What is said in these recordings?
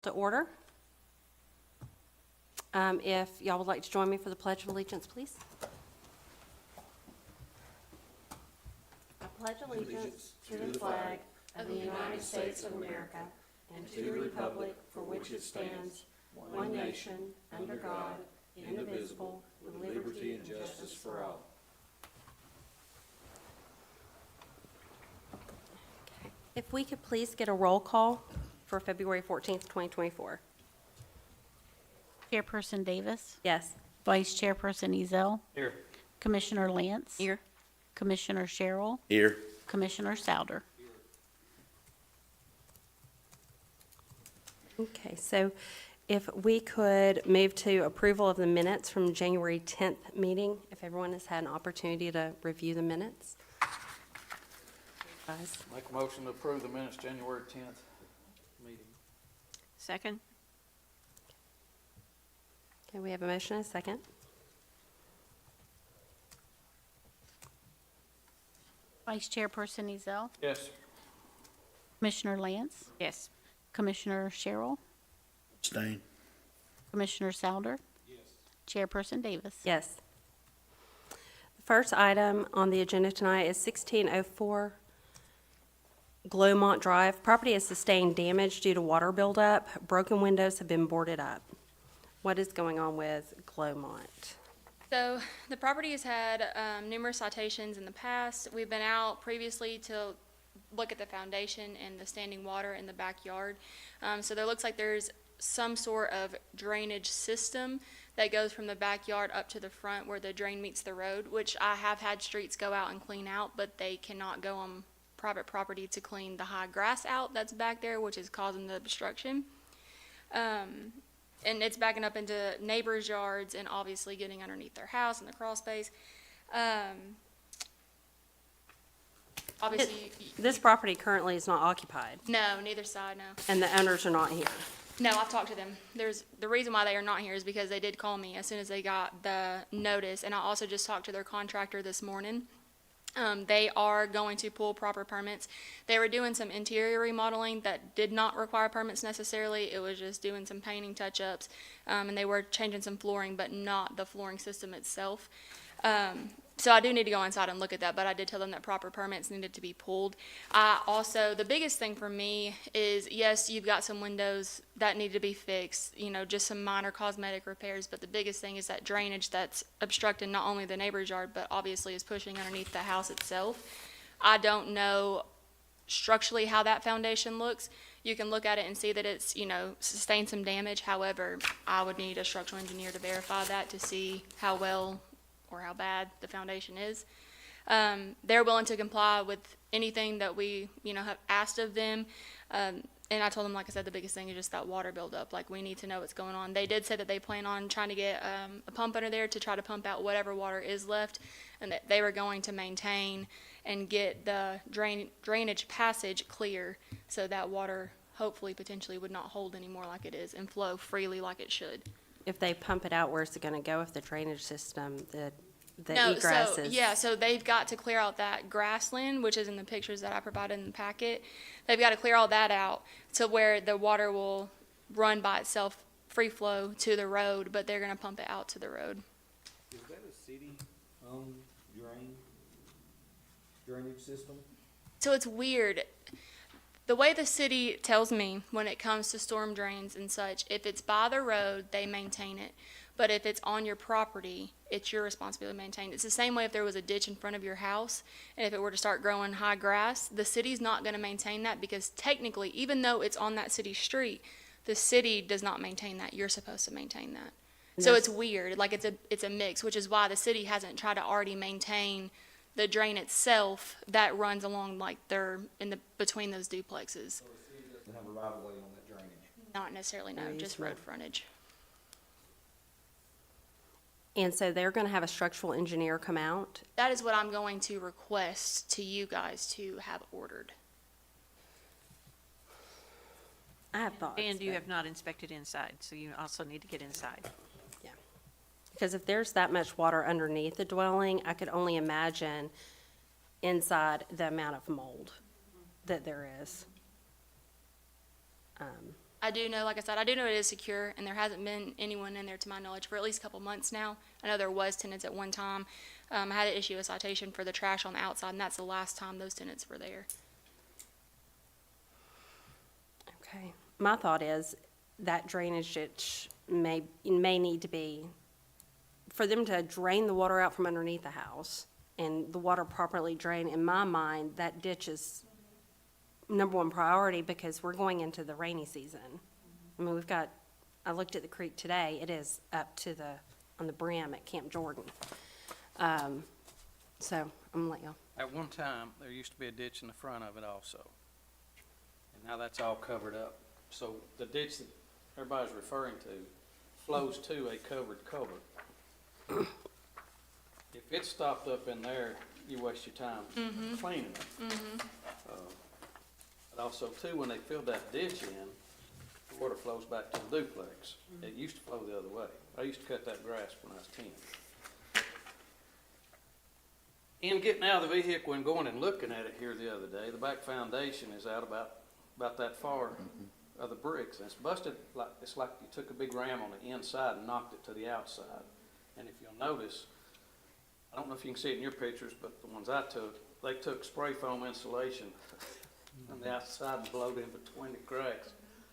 To order. If y'all would like to join me for the Pledge of Allegiance, please. I pledge allegiance to the flag of the United States of America and to the republic for which it stands, one nation, under God, indivisible, with liberty and justice for all. Okay. If we could please get a roll call for February 14th, 2024. Chairperson Davis. Yes. Vice Chairperson Ezell. Here. Commissioner Lance. Here. Commissioner Sherrill. Here. Commissioner Souder. Okay, so if we could move to approval of the minutes from January 10th meeting, if everyone has had an opportunity to review the minutes. Guys. Make a motion to approve the minutes January 10th meeting. Second? Okay, we have a motion and a second. Vice Chairperson Ezell. Yes. Commissioner Lance. Yes. Commissioner Sherrill. Abstain. Commissioner Souder. Yes. Chairperson Davis. Yes. The first item on the agenda tonight is 1604 Glowmont Drive. Property has sustained damage due to water buildup. Broken windows have been boarded up. What is going on with Glowmont? So the property has had numerous citations in the past. We've been out previously to look at the foundation and the standing water in the backyard. So there looks like there's some sort of drainage system that goes from the backyard up to the front where the drain meets the road, which I have had streets go out and clean out, but they cannot go on private property to clean the high grass out that's back there, which is causing the obstruction. And it's backing up into neighbors' yards and obviously getting underneath their house and the crawl space. Obviously, This property currently is not occupied, no, neither side, no. and the owners are not here. No, I've talked to them. The reason why they are not here is because they did call me as soon as they got the notice, and I also just talked to their contractor this morning. They are going to pull proper permits. They were doing some interior remodeling that did not require permits necessarily. It was just doing some painting touch-ups, and they were changing some flooring, but not the flooring system itself. So I do need to go inside and look at that, but I did tell them that proper permits needed to be pulled. The biggest thing for me is, yes, you've got some windows that need to be fixed, just some minor cosmetic repairs, but the biggest thing is that drainage that's obstructing not only the neighbor's yard, but obviously is pushing underneath the house itself. I don't know structurally how that foundation looks. You can look at it and see that it's, sustained some damage. However, I would need a structural engineer to verify that to see how well or how bad the foundation is. They're willing to comply with anything that we, have asked of them. And I told them, like I said, the biggest thing is just that water buildup. Like, we need to know what's going on. They did say that they plan on trying to get a pump under there to try to pump out whatever water is left, and that they were going to maintain and get the drainage passage clear so that water hopefully potentially would not hold anymore like it is and flow freely like it should. If they pump it out, where's it going to go if the drainage system, the No, egress so, is? yeah, so they've got to clear out that grassland, which is in the pictures that I provided in the packet. They've got to clear all that out to where the water will run by itself, free flow to the road, but they're gonna pump it out to the road. Is that a city, drainage system? So it's weird. The way the city tells me when it comes to storm drains and such, if it's by the road, they maintain it. But if it's on your property, it's your responsibility to maintain it. It's the same way if there was a ditch in front of your house, and if it were to start growing high grass, the city's not gonna maintain that because technically, even though it's on that city street, the city does not maintain that. You're supposed to maintain that. So it's weird, like it's a mix, which is why the city hasn't tried to already maintain the drain itself that runs along like they're between those duplexes. So the city doesn't have a right of way on that drainage? Not necessarily, no, just road frontage. And so they're going to have a structural engineer come out? That is what I'm going to request to you guys to have ordered. I have thoughts. And you but- have not inspected inside, so you also need to get inside. Yeah. Because if there's that much water underneath the dwelling, I could only imagine inside the amount of mold that there is. I do know, like I said, I do know it is secure, and there hasn't been anyone in there, to my knowledge, for at least a couple months now. I know there was tenants at one time. I had to issue a citation for the trash on the outside, and that's the last time those tenants were there. Okay. My thought is that drainage ditch may need to be, for them to drain the water out from underneath the house and the water properly drain, in my mind, that ditch is number one priority because we're going into the rainy season. I mean, I looked at the creek today, it is up to on the brim at Camp Jordan. So I'm gonna let y'all. At one time, there used to be a ditch in the front of it also. And now that's all covered up. So the ditch that everybody's referring to flows to a covered culvert. If it's stopped up in there, you waste your time cleaning it. But also too, when they filled that ditch in, the water flows back to the duplex. It used to flow the other way. I used to cut that grass when I was 10. In getting out of the vehicle and going and looking at it here the other day, the back foundation is out about that far of the bricks. And it's busted, it's like you took a big ram on the inside and knocked it to the outside. And if you'll notice, I don't know if you can see it in your pictures, but the ones I took, they took spray foam insulation on the outside and blowed in between the cracks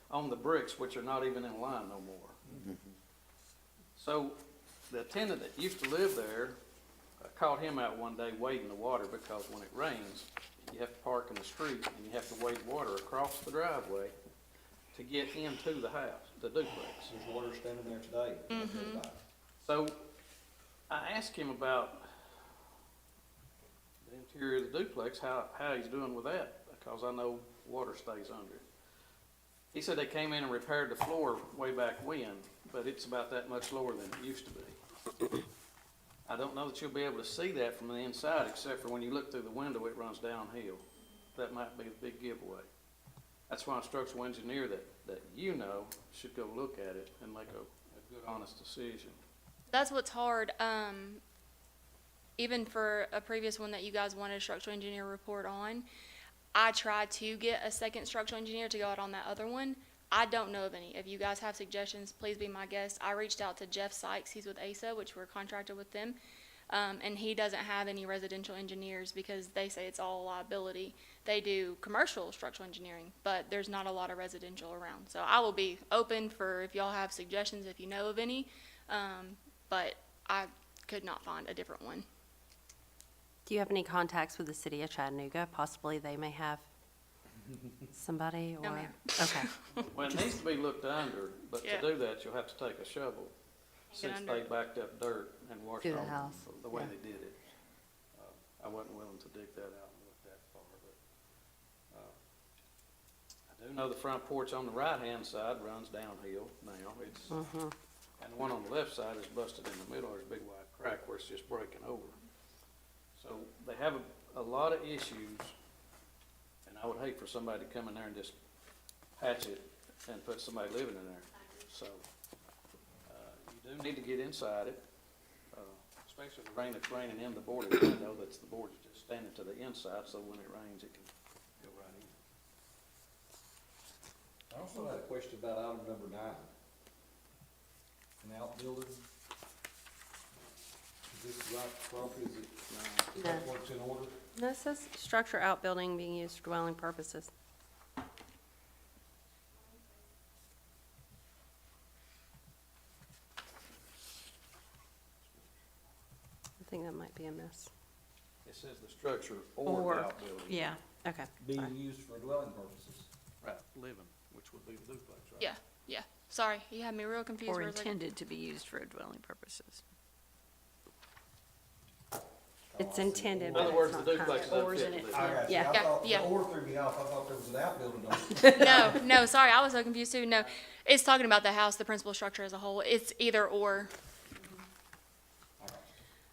on the bricks, which are not even in line no more. So the tenant that used to live there, I caught him out one day wading the water because when it rains, you have to park in the street and you have to wade water across the driveway to get into the house, the duplex. There's water standing there today. So I asked him about the interior of the duplex, how he's doing with that, because I know water stays under it. He said they came in and repaired the floor way back when, but it's about that much lower than it used to be. I don't know that you'll be able to see that from the inside, except for when you look through the window, it runs downhill. That might be a big giveaway. That's why a structural engineer that you know should go look at it and make a good, honest decision. That's what's hard. Even for a previous one that you guys wanted a structural engineer report on, I tried to get a second structural engineer to go out on that other one. I don't know of any. If you guys have suggestions, please be my guest. I reached out to Jeff Sykes. He's with ASA, which we're contracted with them. And he doesn't have any residential engineers because they say it's all liability. They do commercial structural engineering, but there's not a lot of residential around. So I will be open for if y'all have suggestions, if you know of any. But I could not find a different one. Do you have any contacts with the city of Chattanooga? Possibly they may have somebody or? No, ma'am. Okay. Well, it needs to be looked under, but to Yeah. do that, you'll have to take a shovel, since under they it. backed up dirt and washed Through the off house, the way yeah. they did it. I wasn't willing to dig that out and look that far, but, I do know the front porch on the right-hand side runs downhill now. It's, Mhm. and the one on the left side is busted in the middle. There's a big wide crack where it's just breaking over. So they have a lot of issues, and I would hate for somebody to come in there and just patch it and put somebody living in there. So, you do need to get inside it, especially the rain that's raining in the boarded window, that's the board's just standing to the inside, so when it rains, it can go right in. I also had a question about item number 9. An outbuilding. Is this right property? Is it, No. what's in order? No, it says structure outbuilding being used for dwelling purposes. I think that might be a miss. It says the structure or Or, the outbuilding. yeah. Okay. Being sorry. used for dwelling purposes. Right, living, which would be the duplex, right? Yeah, yeah. Sorry, you had me real confused. Or where I was like- intended to be used for dwelling purposes. It's intended, In but other it's words, the not duplex current. doesn't fit the I duplex. got you. Yeah. I thought, Yeah. the or threw me off. I thought there was an outbuilding on it. No, sorry, I was so confused too. No, it's talking about the house, the principal structure as a whole. It's either or.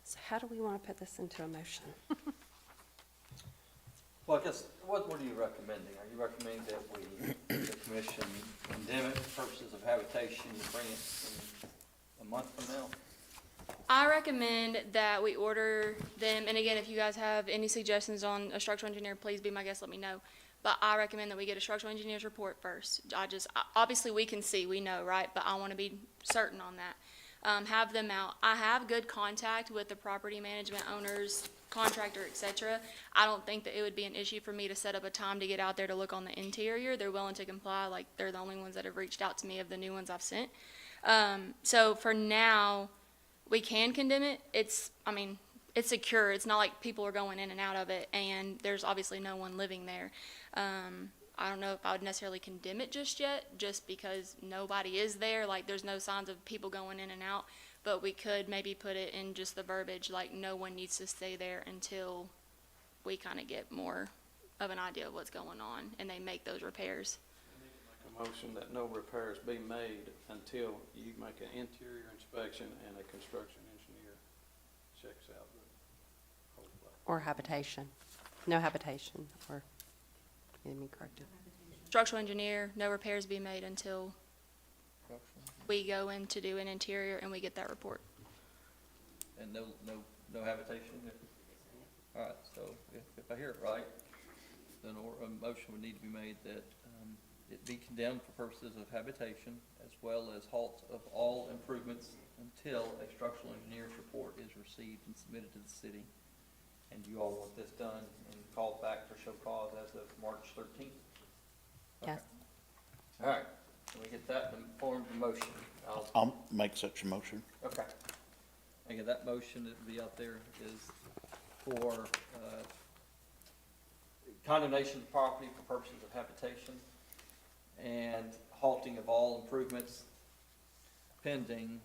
So how do we want to put this into a motion? Well, I guess, what are you recommending? Are you recommending that we, the commission condemn it for purposes of habitation and bring it in a month from now? I recommend that we order them, and again, if you guys have any suggestions on a structural engineer, please be my guest, let me know. but I recommend that we get a structural engineer's report first. Obviously, we can see, we know, right, but I want to be certain on that. Have them out. I have good contact with the property management owners, contractor, et cetera. I don't think that it would be an issue for me to set up a time to get out there to look on the interior. They're willing to comply, like, they're the only ones that have reached out to me of the new ones I've sent. So for now, we can condemn it. It's secure. It's not like people are going in and out of it, and there's obviously no one living there. I don't know if I would necessarily condemn it just yet, just because nobody is there. Like, there's no signs of people going in and out, but we could maybe put it in just the verbiage, like, no one needs to stay there until we kind of get more of an idea of what's going on, and they make those repairs. A motion that no repairs be made until you make an interior inspection and a construction engineer checks out the whole place. Or habitation. No habitation, or, let me correct it. Structural engineer, no repairs be made until we go in to do an interior and we get that report. And no habitation? All right, so if I hear it right, then a motion would need to be made that it be condemned for purposes of habitation, as well as halt of all improvements until a structural engineer's report is received and submitted to the city. And you all want this done and called back for show cause as of March 13th? Yes. All right, can we get that in the form of a motion? I'll make such a motion. Okay. Again, that motion that will be out there is for condemnation of property for purposes of habitation and halting of all improvements pending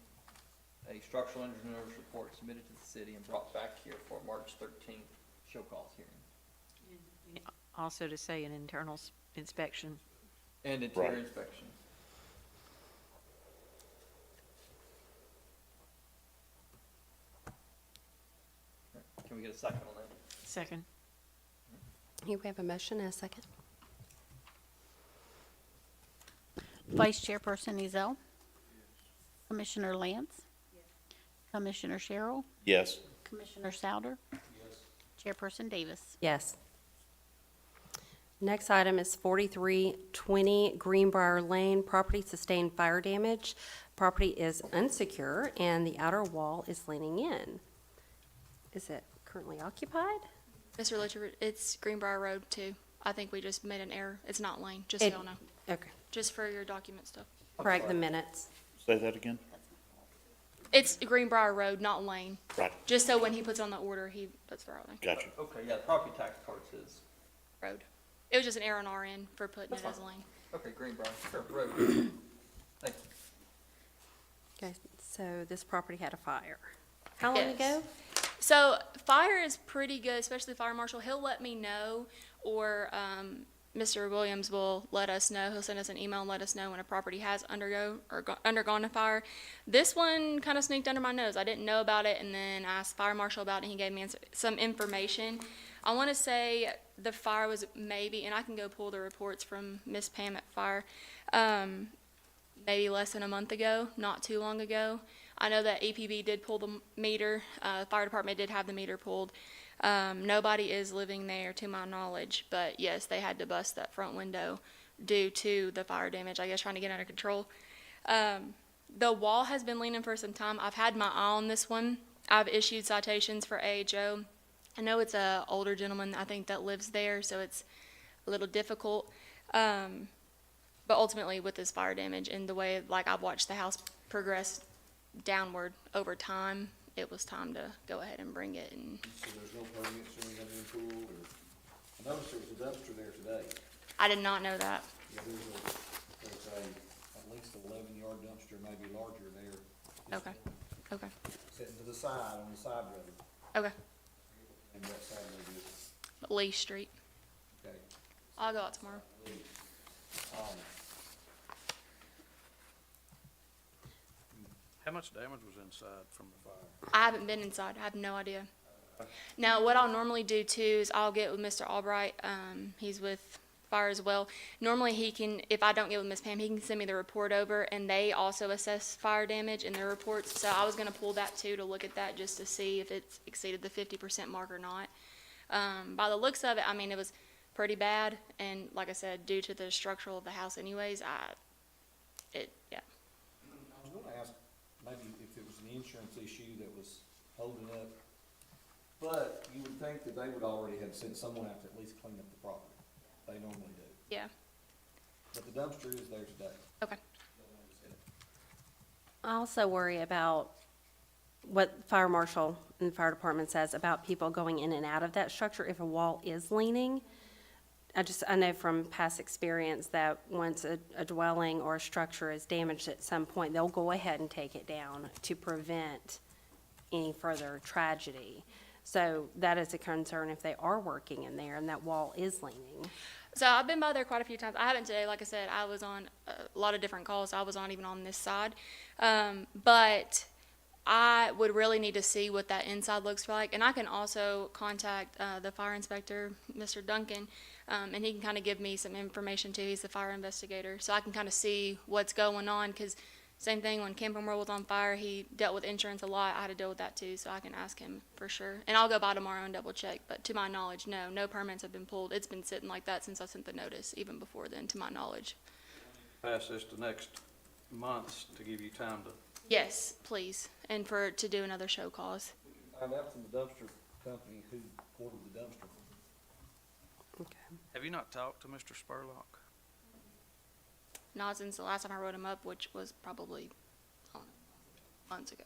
a structural engineer's report submitted to the city and brought back here for March 13th show cause hearing. Also to say an internal inspection. And interior Right. inspection. Can we get a second on that? Second. Here we have a motion and a second. Vice Chairperson Ezell. Commissioner Lance. Commissioner Sherrill. Yes. Commissioner Souter. Chairperson Davis. Yes. Next item is 4320 Greenbrier Lane. Property sustained fire damage. Property is unsecure and the outer wall is leaning in. Is it currently occupied? Mr. Litcher, it's Greenbrier Road too. I think we just made an error. It's not Lane, just so y'all know. Okay. Just for your document stuff. Correct the minutes. Say that again? It's Greenbrier Road, not Lane. Right. Just so when he puts on the order, he puts the right name. Gotcha. Okay, yeah, the property tax card says, Road. It was just an error on our end for putting That's it as fine. Lane. okay, Greenbrier, sure, road. Thank you. Okay, so this property had a fire. How long Yes. ago? So fire is pretty good, especially fire marshal. He'll let me know, or Mr. Williams will let us know. He'll send us an email and let us know when a property has undergone a fire. This one kind of sneaked under my nose. I didn't know about it, and then I asked fire marshal about it, and he gave me some information. I want to say the fire was maybe, and I can go pull the reports from Miss Pam at fire, maybe less than a month ago, not too long ago. I know that EPB did pull the meter. The fire department did have the meter pulled. Nobody is living there to my knowledge, but yes, they had to bust that front window due to the fire damage, I guess, trying to get under control. The wall has been leaning for some time. I've had my eye on this one. I've issued citations for AHO. I know it's a older gentleman, I think, that lives there, so it's a little difficult. But ultimately, with this fire damage and the way, like, I've watched the house progress downward over time, it was time to go ahead and bring it. And So there's no permits or anything been pulled, or, I noticed there was a dumpster there today. I did not know that. Yeah, there's a, at least 11-yard dumpster, maybe larger there. Okay. Okay. Sitting to the side, on the side road, Okay. and that side road is, Lee Street. okay. I'll go out tomorrow. How much damage was inside from the fire? I haven't been inside. I have no idea. Now, what I'll normally do too is I'll get with Mr. Albright. He's with fire as well. Normally he can, if I don't get with Miss Pam, he can send me the report over, and they also assess fire damage in their reports. So I was gonna pull that too to look at that just to see if it's exceeded the 50% mark or not. By the looks of it, I mean, it was pretty bad, and like I said, due to the structural of the house anyways, yeah. I was gonna ask, maybe if it was an insurance issue that was holding up, but you would think that they would already have sent someone out to at least clean up the property. They normally do. Yeah, But the dumpster is there today. okay. I also worry about what fire marshal and fire department says about people going in and out of that structure if a wall is leaning. I know from past experience that once a dwelling or a structure is damaged at some point, they'll go ahead and take it down to prevent any further tragedy. So that is a concern if they are working in there and that wall is leaning. So I've been by there quite a few times. I haven't today, like I said, I was on a lot of different calls. I was on even on this side. But I would really need to see what that inside looks like. And I can also contact the fire inspector, Mr. Duncan, and he can kind of give me some information too. He's the fire investigator. So I can kind of see what's going on, because same thing when Camping World was on fire, he dealt with insurance a lot. I had to deal with that too, so I can ask him for sure. And I'll go by tomorrow and double check, but to my knowledge, no permits have been pulled. It's been sitting like that since I sent the notice, even before then, to my knowledge. Pass this to next month to give you time to. Yes, please, and to do another show cause. Find out from the dumpster company who ordered the dumpster. Okay. Have you not talked to Mr. Spurlock? Not since the last time I wrote him up, which was probably months ago.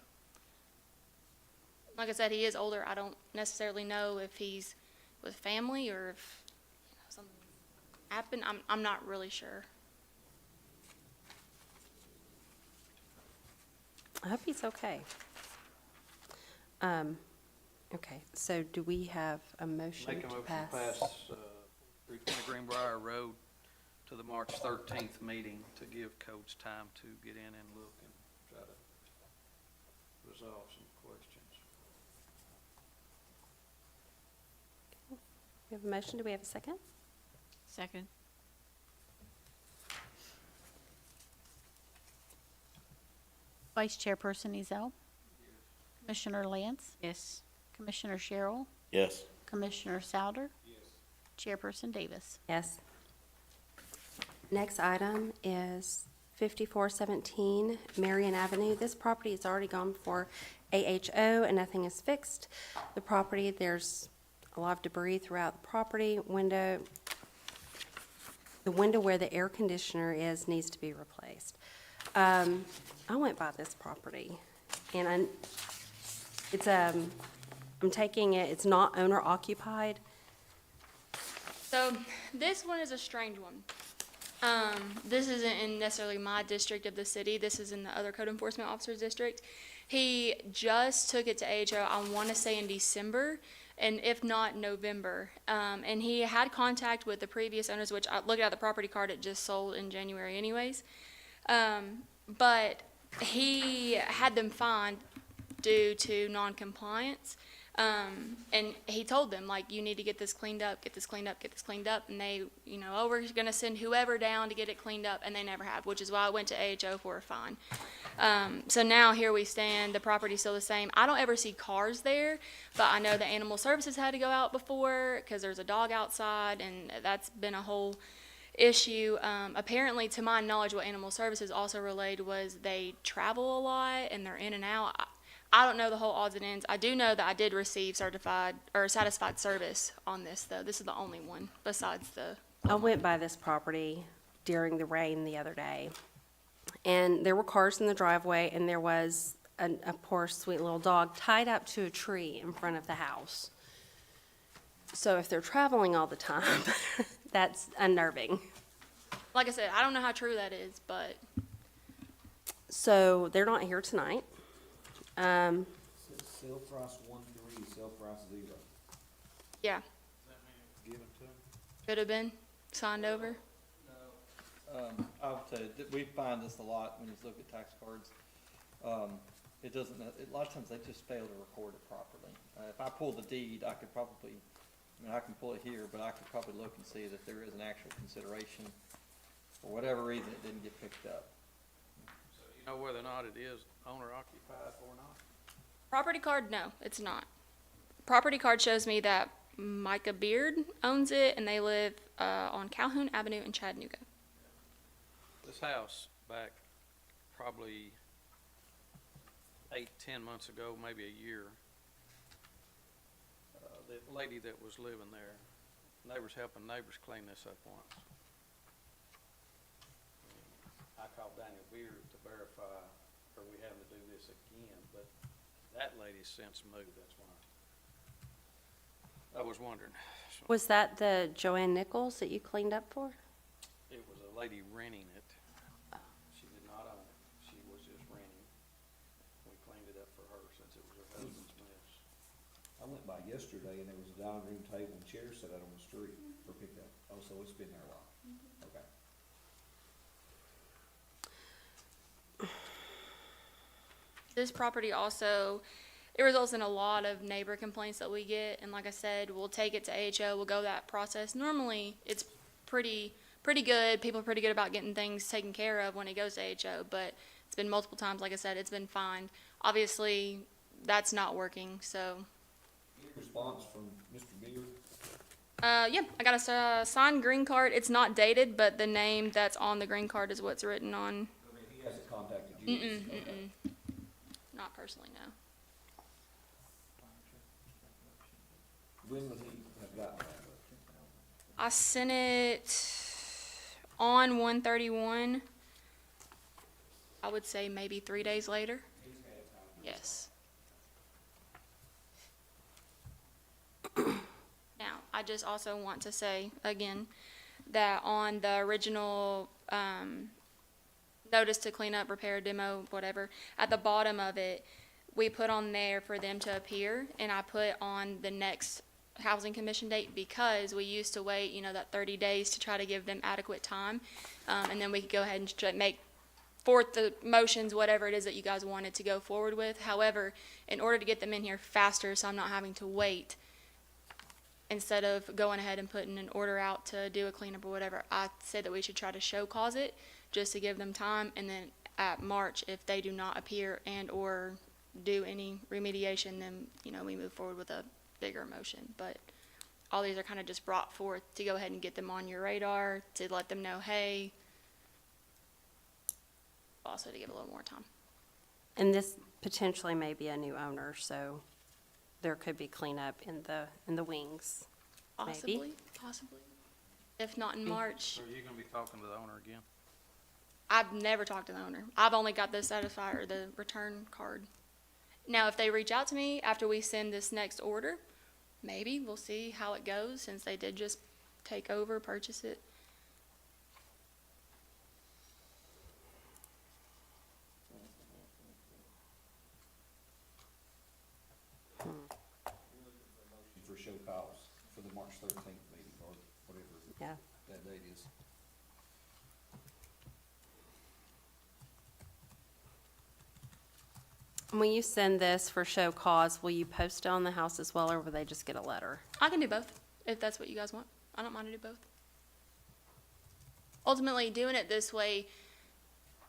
Like I said, he is older. I don't necessarily know if he's with family or if something happened. I'm not really sure. I hope he's okay. Okay, so do we have a motion Make a to motion pass? to pass, 320 Greenbrier Road to the March 13th meeting to give codes time to get in and look and try to resolve some questions. We have a motion, do we have a second? Second. Vice Chairperson Ezell. Commissioner Lance. Yes. Commissioner Sherrill. Yes. Commissioner Souter. Chairperson Davis. Yes. Next item is 5417 Marion Avenue. This property has already gone for AHO and nothing is fixed. The property, there's a lot of debris throughout the property. The window where the air conditioner is needs to be replaced. I went by this property and I'm taking it, it's not owner occupied. So this one is a strange one. This isn't in necessarily my district of the city. This is in the other code enforcement officer's district. He just took it to AHO, I want to say in December, and if not, November. And he had contact with the previous owners, which I looked at the property card, it just sold in January anyways. But he had them fined due to non-compliance. And he told them, like, you need to get this cleaned up, get this cleaned up, get this cleaned up. And they, oh, we're going to send whoever down to get it cleaned up. And they never have, which is why I went to AHO for a fine. So now here we stand. The property's still the same. I don't ever see cars there, but I know the animal services had to go out before because there's a dog outside, and that's been a whole issue. Apparently, to my knowledge, what animal services also relayed was they travel a lot and they're in and out. I don't know the whole odds and ends. I do know that I did receive certified or satisfied service on this, though. This is the only one besides the. I went by this property during the rain the other day, and there were cars in the driveway, and there was a poor, sweet little dog tied up to a tree in front of the house. So if they're traveling all the time, that's unnerving. Like I said, I don't know how true that is, but So they're not here tonight. Says sale price 1.3, sale price 0. yeah, Give it to them. could have been signed over. I would say that we find this a lot when you look at tax cards. It doesn't, a lot of times they just fail to record it properly. If I pull the deed, I could probably, I can pull it here, but I could probably look and see that there is an actual consideration. For whatever reason, it didn't get picked up. So you know whether or not it is owner occupied or not? Property card, no, it's not. Property card shows me that Micah Beard owns it, and they live on Calhoun Avenue in Chattanooga. This house back probably 8-10 months ago, maybe a year, the lady that was living there, neighbors helping neighbors clean this up once. I called Daniel Beard to verify, are we having to do this again? But that lady's since moved, that's why. I was wondering. So Was that the Joanne Nichols that you cleaned up for? it was a lady renting it. She did not own it. She was just renting. We cleaned it up for her since it was her husband's mess. I went by yesterday and there was a dining room table and chairs set out on the street for pickup. Oh, so it's been there a while. Okay. This property also, it results in a lot of neighbor complaints that we get, and like I said, we'll take it to AHO, we'll go that process. Normally, it's pretty good, people are pretty good about getting things taken care of when it goes to AHO, but it's been multiple times, like I said, it's been fine. Obviously, that's not working, so, Any response from Mr. Beard? yeah, I got a signed green card. It's not dated, but the name that's on the green card is what's written on. I mean, he hasn't contacted you? Okay. Not personally, no. When would he have gotten that? I sent it on 131. I would say maybe 3 days later. Yes. Now, I just also want to say again that on the original notice to clean up, repair, demo, whatever, at the bottom of it, we put on there for them to appear, and I put on the next housing commission date because we used to wait, you know, that 30 days to try to give them adequate time, and then we could go ahead and make forth the motions, whatever it is that you guys wanted to go forward with. However, in order to get them in here faster, so I'm not having to wait, instead of going ahead and putting an order out to do a cleanup or whatever, I said that we should try to show cause it just to give them time, and then at March, if they do not appear and or do any remediation, then, you know, we move forward with a bigger motion. But all these are kind of just brought forth to go ahead and get them on your radar, to let them know, hey, also to give a little more time. And this potentially may be a new owner, so there could be cleanup in the wings. Maybe. Possibly. If not in March. So are you gonna be talking to the owner again? I've never talked to the owner. I've only got the satisfier, or the return card. Now, if they reach out to me after we send this next order, maybe we'll see how it goes, since they did just take over, purchase it. For show cause for the March 13th meeting or whatever Yeah. that date is. When you send this for show cause, will you post it on the house as well, or will they just get a letter? I can do both, if that's what you guys want. I don't mind to do both. Ultimately, doing it this way,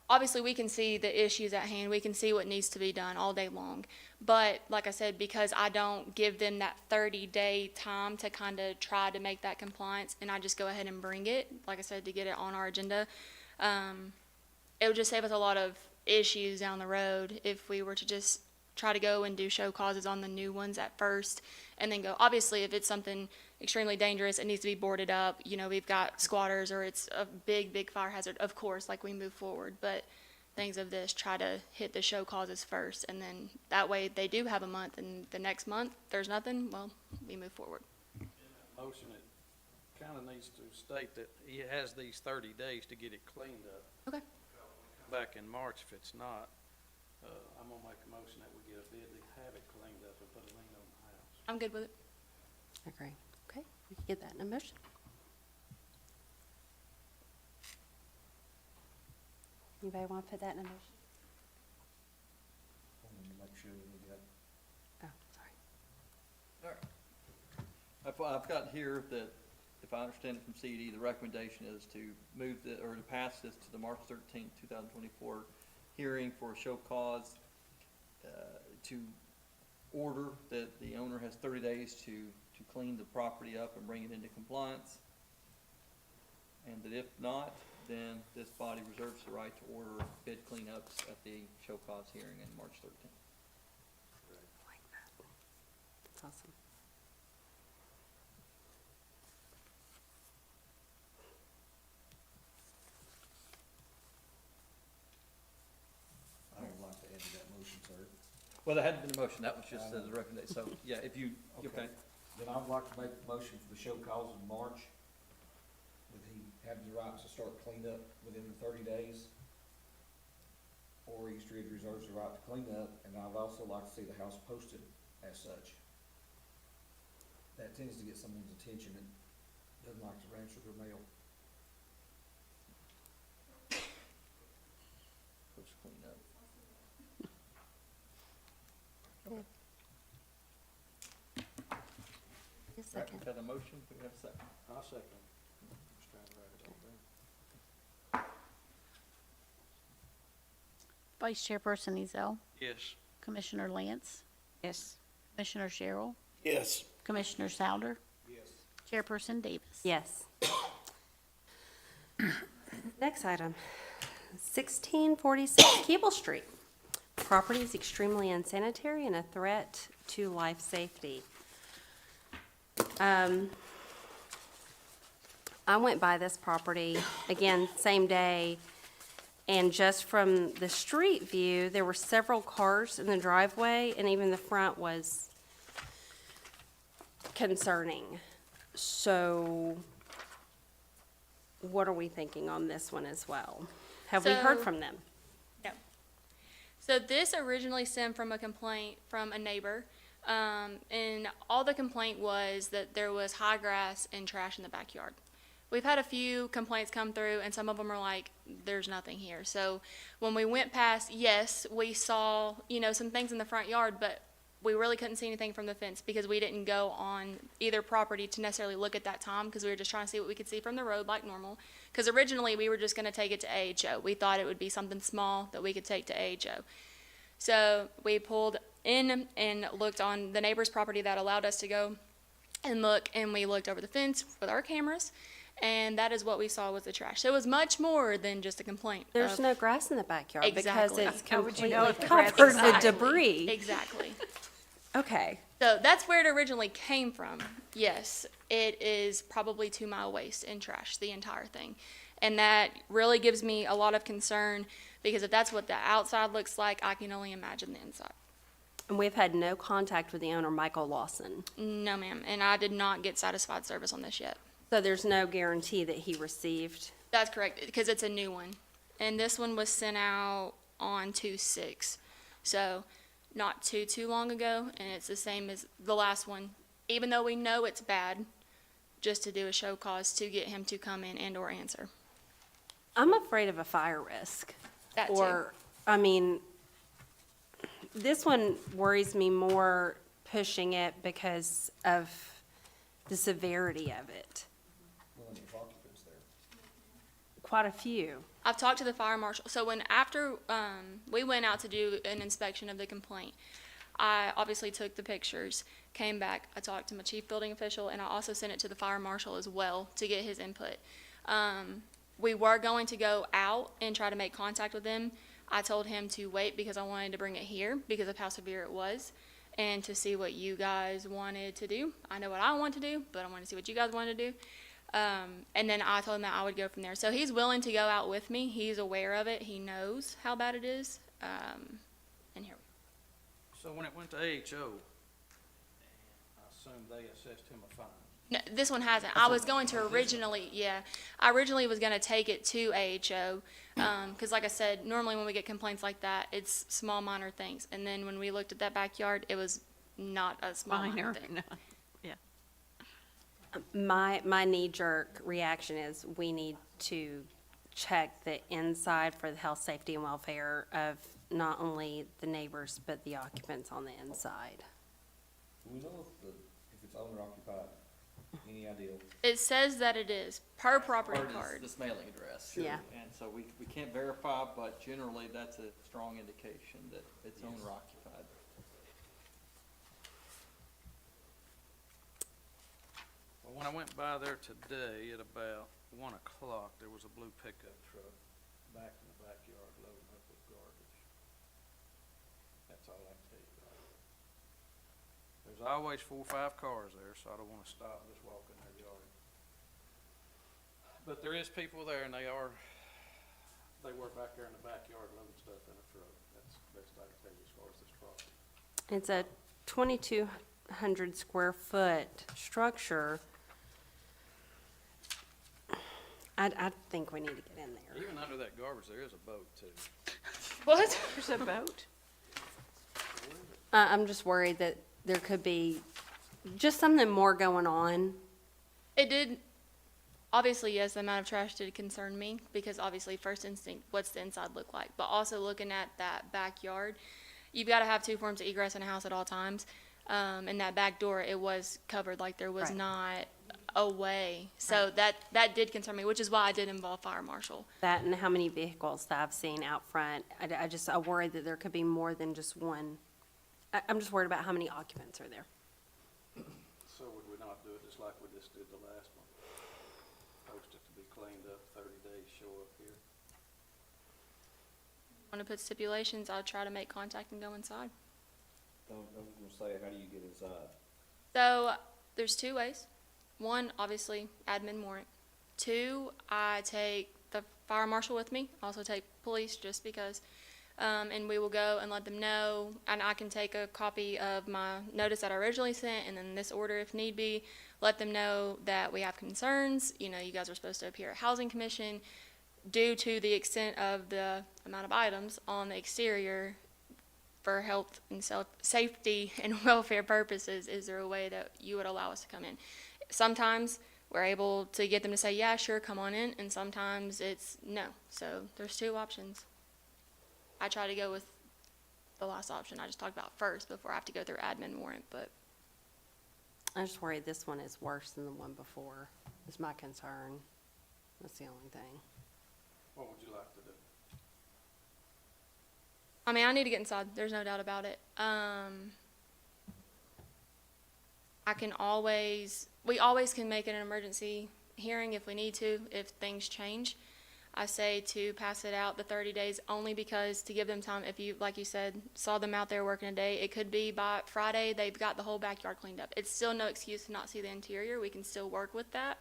obviously we can see the issues at hand, we can see what needs to be done all day long. But like I said, because I don't give them that 30-day time to kind of try to make that compliance, and I just go ahead and bring it, like I said, to get it on our agenda, it would just save us a lot of issues down the road if we were to just try to go and do show causes on the new ones at first, and then go. Obviously, if it's something extremely dangerous, it needs to be boarded up, you know, we've got squatters, or it's a big fire hazard, of course, like we move forward. But things of this, try to hit the show causes first, and then that way they do have a month, and the next month there's nothing, well, we move forward. Motion, it kinda needs to state that he has these 30 days to get it cleaned up. Okay. Back in March, if it's not, I'm gonna make a motion that we get a bid to have it cleaned up and put a lien on the house. I'm good with it. Agree. Okay, we can get that in a motion. Anybody want to put that in a motion? I want to make sure that we got. Oh, sorry. All right. I've got here that, if I understand it from CD, the recommendation is to move or to pass this to the March 13th, 2024 hearing for a show cause, to order that the owner has 30 days to to clean the property up and bring it into compliance. And that if not, then this body reserves the right to order bid cleanups at the show cause hearing in March 13th. That's awesome. I would like to add to that motion, sir. Well, there hadn't been a motion, that was just as a recommendation, so, yeah, if you, okay. Then I'd like to make a motion for the show calls in March, with he having the rights to start cleanup within the 30 days. Or East Ridge reserves the right to clean up, and I'd also like to see the house posted as such. That tends to get someone's attention that doesn't like to answer their mail. Let's clean up. Yes, Right, second. we've had a motion, do we have a second? I'll second. Just trying to write it all down. Vice Chairperson Ezell, Yes. Commissioner Lance, Yes. Commissioner Sherrill, Yes. Commissioner Souter, Yes. Chairperson Davis. Yes. Next item, 1646 Keble Street. Property is extremely unsanitary and a threat to life safety. I went by this property, again, same day, and just from the street view, there were several cars in the driveway, and even the front was concerning. So what are we thinking on this one as well? Have we heard So- from them? No. So this originally stemmed from a complaint from a neighbor. And all the complaint was that there was high grass and trash in the backyard. We've had a few complaints come through, and some of them are like, there's nothing here. So when we went past, yes, we saw, some things in the front yard, but we really couldn't see anything from the fence because we didn't go on either property to necessarily look at that time because we were just trying to see what we could see from the road like normal. Because originally we were just going to take it to AHO. We thought it would be something small that we could take to AHO. So we pulled in and looked on the neighbor's property that allowed us to go and look, and we looked over the fence with our cameras, and that is what we saw was the trash. So it was much more than just a complaint. There's of- no grass in the backyard because Exactly. it's How would you completely know if the grass is covered with Exactly. debris. Exactly. Okay, So that's where it originally came from. Yes, it is probably 2 mile waste in trash, the entire thing. And that really gives me a lot of concern because if that's what the outside looks like, I can only imagine the inside. and we've had no contact with the owner, Michael Lawson. No, ma'am, and I did not get satisfied service on this yet. So there's no guarantee that he received. That's correct, because it's a new one. And this one was sent out on 2/6. So not too long ago, and it's the same as the last one. Even though we know it's bad, just to do a show cause to get him to come in and or answer. I'm afraid of a fire risk. That too. Or, I mean, this one worries me more pushing it because of the severity of it. Well, and the occupants there. Quite a few. I've talked to the fire marshal. So after we went out to do an inspection of the complaint, I obviously took the pictures, came back, I talked to my chief building official, and I also sent it to the fire marshal as well to get his input. We were going to go out and try to make contact with them. I told him to wait because I wanted to bring it here because of how severe it was and to see what you guys wanted to do. I know what I want to do, but I want to see what you guys want to do. And then I told him that I would go from there. So he's willing to go out with me. He's aware of it. He knows how bad it is. And here we So when it went to AHO, I assume they assessed him a fine. No, this one hasn't. I was going to originally, I originally was gonna take it to AHO, cause like I said, normally when we get complaints like that, it's small minor things. And then when we looked at that backyard, it was not a small minor Minor, thing. no. My knee-jerk reaction is we need to check the inside for the health, safety, and welfare of not only the neighbors, but the occupants on the inside. Do we know if it's owner occupied? Any idea? It says that it is, per property Part is card. this mailing address. Yeah. And so we can't verify, but generally that's a strong indication that it's owner occupied. When I went by there today at about 1 o'clock, there was a blue pickup truck back in the backyard loading up with garbage. That's all I can tell you about it. There's always 4 or 5 cars there, so I don't wanna stop and just walk in their yard. But there is people there, and they were back there in the backyard loading stuff in a truck. That's the best I can tell you as far as this property. It's a 2,200 square foot structure. I think we need to get in there. Even under that garbage, there is a boat too. What? There's a boat? I'm just worried that there could be just something more going on. It did, obviously, yes, the amount of trash did concern me, because obviously, first instinct, what's the inside look like? But also looking at that backyard, you've got to have 2 forms of egress in a house at all times. And that back door, it was covered, like there was Right. not a way. So that did concern me, which is why I did involve fire marshal. That and how many vehicles that I've seen out front. I worry that there could be more than just one. I'm just worried about how many occupants are there. So would we not do it just like we just did the last one? Post it to be cleaned up, 30 days, show up here. Want to put stipulations, I'll try to make contact and go inside. I was gonna say, how do you get inside? So there's 2 ways. 1, obviously, admin warrant. 2, I take the fire marshal with me, also take police just because. And we will go and let them know, and I can take a copy of my notice that I originally sent, and then this order if need be, let them know that we have concerns. You know, you guys are supposed to appear at Housing Commission. Due to the extent of the amount of items on the exterior, for health and safety and welfare purposes, is there a way that you would allow us to come in? Sometimes we're able to get them to say, yeah, sure, come on in, and sometimes it's no. So there's 2 options. I try to go with the last option I just talked about first before I have to go through admin warrant, but I'm just worried this one is worse than the one before, is my concern. That's the only thing. What would you like to do? I mean, I need to get inside. There's no doubt about it. We always can make it an emergency hearing if we need to, if things change. I say to pass it out the 30 days only because to give them time, if you, like you said, saw them out there working a day, it could be by Friday, they've got the whole backyard cleaned up. It's still no excuse to not see the interior. We can still work with that.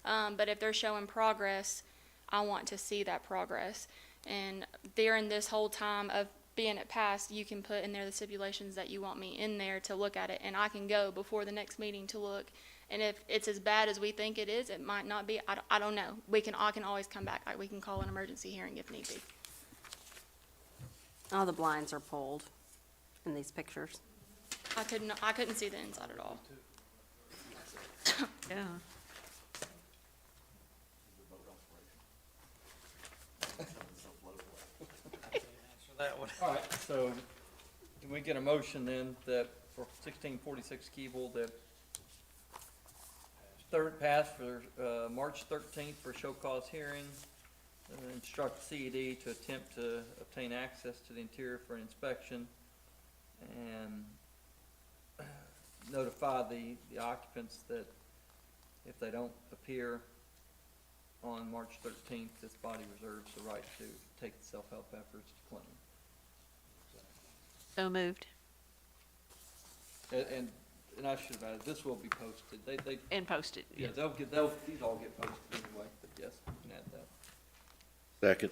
But if they're showing progress, I want to see that progress. And during this whole time of being it passed, you can put in there the stipulations that you want me in there to look at it, and I can go before the next meeting to look. And if it's as bad as we think it is, it might not be. I don't know. I can always come back. We can call an emergency hearing if need be. All the blinds are pulled in these pictures. I couldn't see the inside at all. Yeah. So that one. All right, so can we get a motion then that for 1646 Keeble, that third pass for March 13th for show cause hearing, instruct CED to attempt to obtain access to the interior for an inspection, and notify the occupants that if they don't appear on March 13th, this body reserves the right to take self-help efforts to clean. So moved. And I should have added, this will be posted. They, And posted. yeah, these all get posted anyway, but yes, you can add that. Second.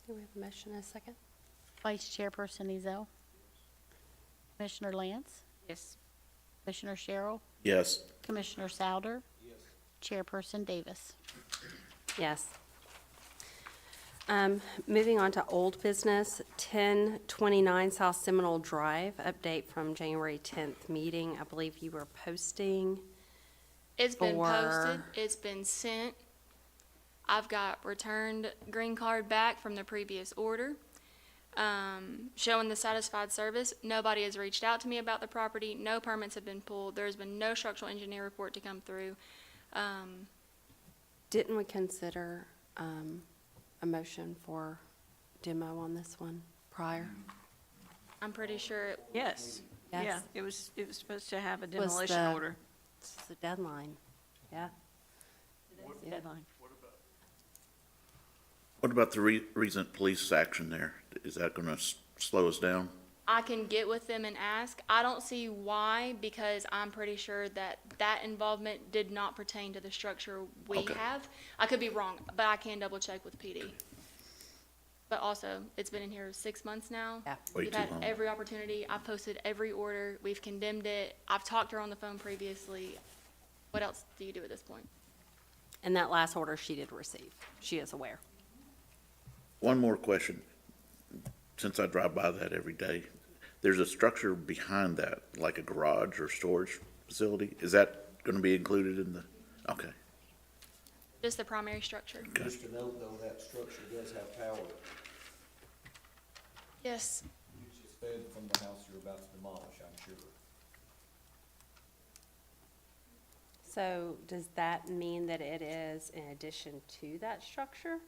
Do we have a motion and a second? Vice Chairperson Ezell. Commissioner Lance. Yes. Commissioner Sherrill. Yes. Commissioner Souder. Chairperson Davis. Yes. Moving on to old business, 1029 South Seminole Drive, update from January 10th meeting. I believe you were posting. It's been For- posted, it's been sent. I've got returned green card back from the previous order, showing the satisfied service. Nobody has reached out to me about the property. No permits have been pulled. There's been no structural engineer report to come through. Didn't we consider a motion for demo on this one prior? I'm pretty sure, Yes. Yes. Yeah, it was supposed to have a Was demolition the- order. It's the deadline, yeah. Deadline. What about the recent police action there? Is that gonna slow us down? I can get with them and ask. I don't see why, because I'm pretty sure that that involvement did not pertain to the structure we Okay. have. I could be wrong, but I can double check with PD. But also, it's been in here 6 months now. Yeah. Way We've too had long. every opportunity. I've posted every order. We've condemned it. I've talked to her on the phone previously. What else do you do at this point? And that last order she did receive. She is aware. One more question. Since I drive by that every day, there's a structure behind that, like a garage or storage facility. Is that gonna be included in the, okay. Just the primary structure. Just to note though, that structure does have power, Yes. which is fed from the house you're about to demolish, I'm sure. So does that mean that it is in addition to that structure?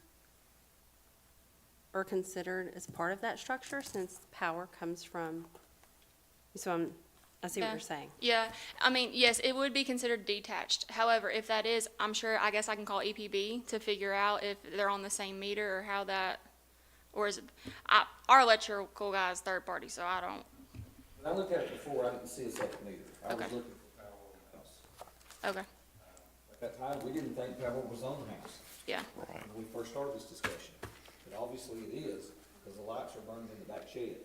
Or considered as part of that structure since power comes from, I see what Yeah. you're saying. Yeah, I mean, yes, it would be considered detached. However, if that is, I'm sure, I guess I can call EPB to figure out if they're on the same meter or how that, or is it, our electrical guy is third party, so I don't, When I looked at it before, I didn't see a second meter. I was Okay. looking for power on the house. okay, At that time, we didn't think power was on the house yeah, when we first started this discussion. But obviously it is, because the lights are burned in the back shed.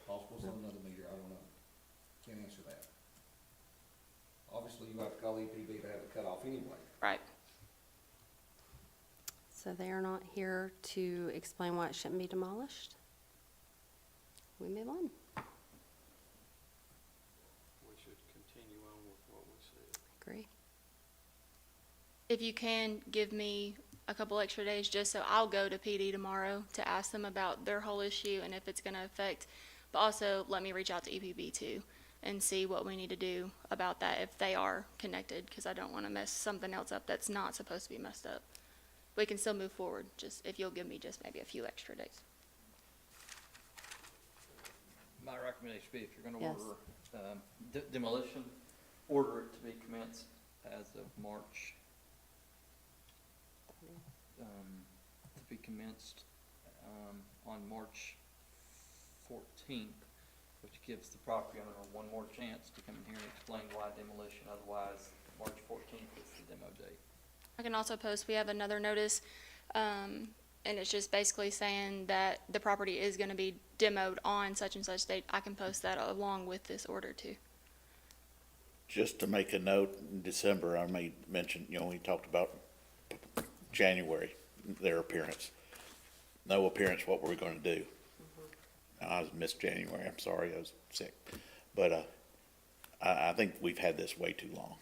Possible it's on another meter, I don't know. Can't answer that. Obviously, you have to call EPB to have it cut off anyway. right. So they are not here to explain why it shouldn't be demolished? We move on. We should continue on with what we said. Agree. If you can give me a couple extra days, just so I'll go to PD tomorrow to ask them about their whole issue and if it's gonna affect, but also let me reach out to EPB too and see what we need to do about that if they are connected, because I don't wanna mess something else up that's not supposed to be messed up. We can still move forward, just if you'll give me just maybe a few extra days. My recommendation would be, if you're gonna Yes. order, demolition, order it to be commenced as of March, to be commenced, on March 14th, which gives the property owner one more chance to come in here and explain why demolition, otherwise March 14th is the demo date. I can also post, we have another notice, and it's just basically saying that the property is gonna be demoed on such and such date. I can post that along with this order too. Just to make a note, in December, I made mention, we talked about January, their appearance. No appearance, what were we gonna do? I missed January, I'm sorry, I was sick. But, I think we've had this way too long.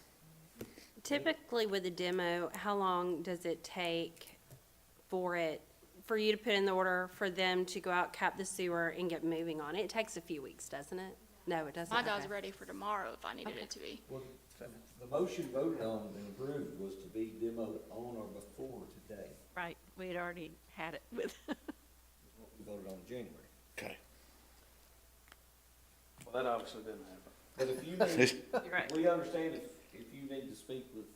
Typically with a demo, how long does it take for you to put in the order, for them to go out, cap the sewer, and get moving on it? It takes a few weeks, doesn't it? No, it doesn't. My guy's Okay. ready for tomorrow if I needed it to be. Well, the motion voted on and approved was to be demoed on or before today, Right, we had already had it with, is what we voted on in January. Okay. Well, that obviously didn't happen. But if you need, you're right. we understand if you need to speak with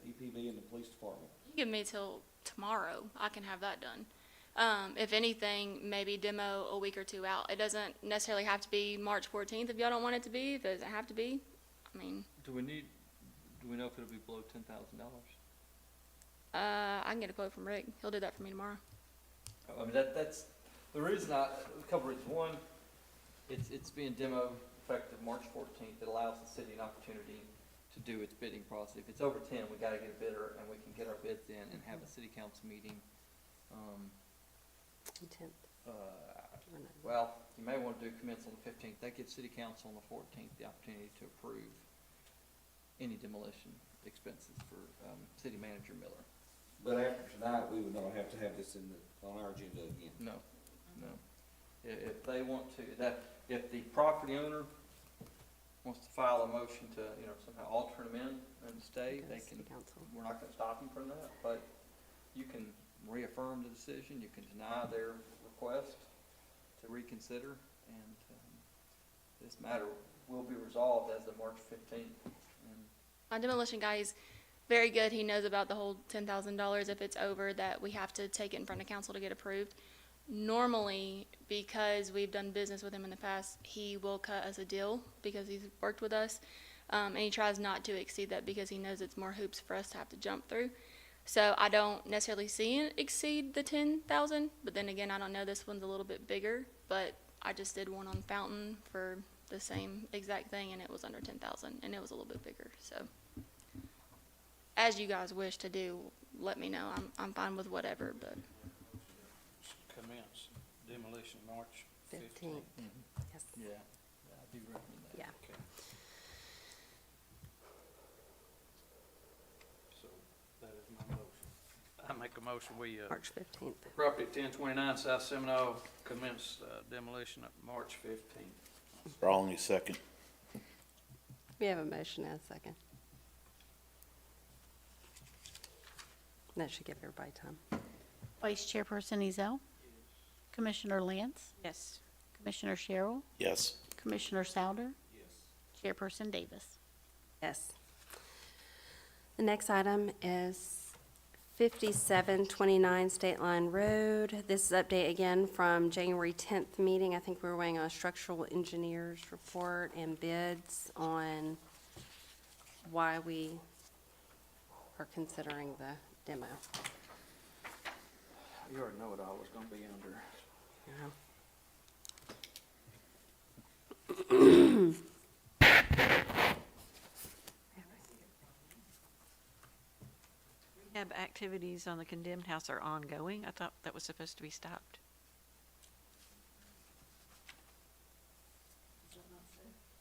EPB and the police department. You give me till tomorrow, I can have that done. If anything, maybe demo a week or two out. It doesn't necessarily have to be March 14th if y'all don't want it to be, if it doesn't have to be. I mean, Do we know if it'll be below $10,000? I can get a quote from Rick. He'll do that for me tomorrow. I mean, that's, the reason a couple reasons. One, it's being demoed effective March 14th. It allows the city an opportunity to do its bidding process. If it's over 10, we gotta get a bidder and we can get our bids in and have a city council meeting. Intent. Well, you may want to do commence on the 15th. That gives city council on the 14th the opportunity to approve any demolition expenses for, city manager Miller. But after tonight, we would not have to have this on our agenda again. No, no. If they want to, if the property owner wants to file a motion to, somehow alter them in and stay, they Goes to can, the council. we're not gonna stop them from that, but you can reaffirm the decision, you can deny their request to reconsider, and this matter will be resolved as of March 15th. My demolition guy is very good. He knows about the whole $10,000 if it's over that we have to take it in front of council to get approved. Normally, because we've done business with him in the past, he will cut us a deal because he's worked with us. And he tries not to exceed that because he knows it's more hoops for us to have to jump through. So I don't necessarily see it exceed the 10,000, but then again, I don't know, this one's a little bit bigger, but I just did one on Fountain for the same exact thing and it was under 10,000 and it was a little bit bigger, so. As you guys wish to do, let me know. I'm fine with whatever, but. Commence demolition March 15th. 15th. Yes. Yeah, I do recommend that. Yeah. Okay. So that is my motion. I make a motion, we, March 15th. property 1029 South Seminole, commence demolition of March 15th. Rawlings, second. We have a motion and a second. That should give everybody time. Vice Chairperson Ezell. Commissioner Lance. Yes. Commissioner Sherrill. Yes. Commissioner Souter. Chairperson Davis. Yes. The next item is 5729 State Line Road. This is update again from January 10th meeting. I think we were waiting on a structural engineer's report and bids on why we are considering the demo. You already know what I was gonna be under. Rehab activities on the condemned house are ongoing. I thought that was supposed to be stopped.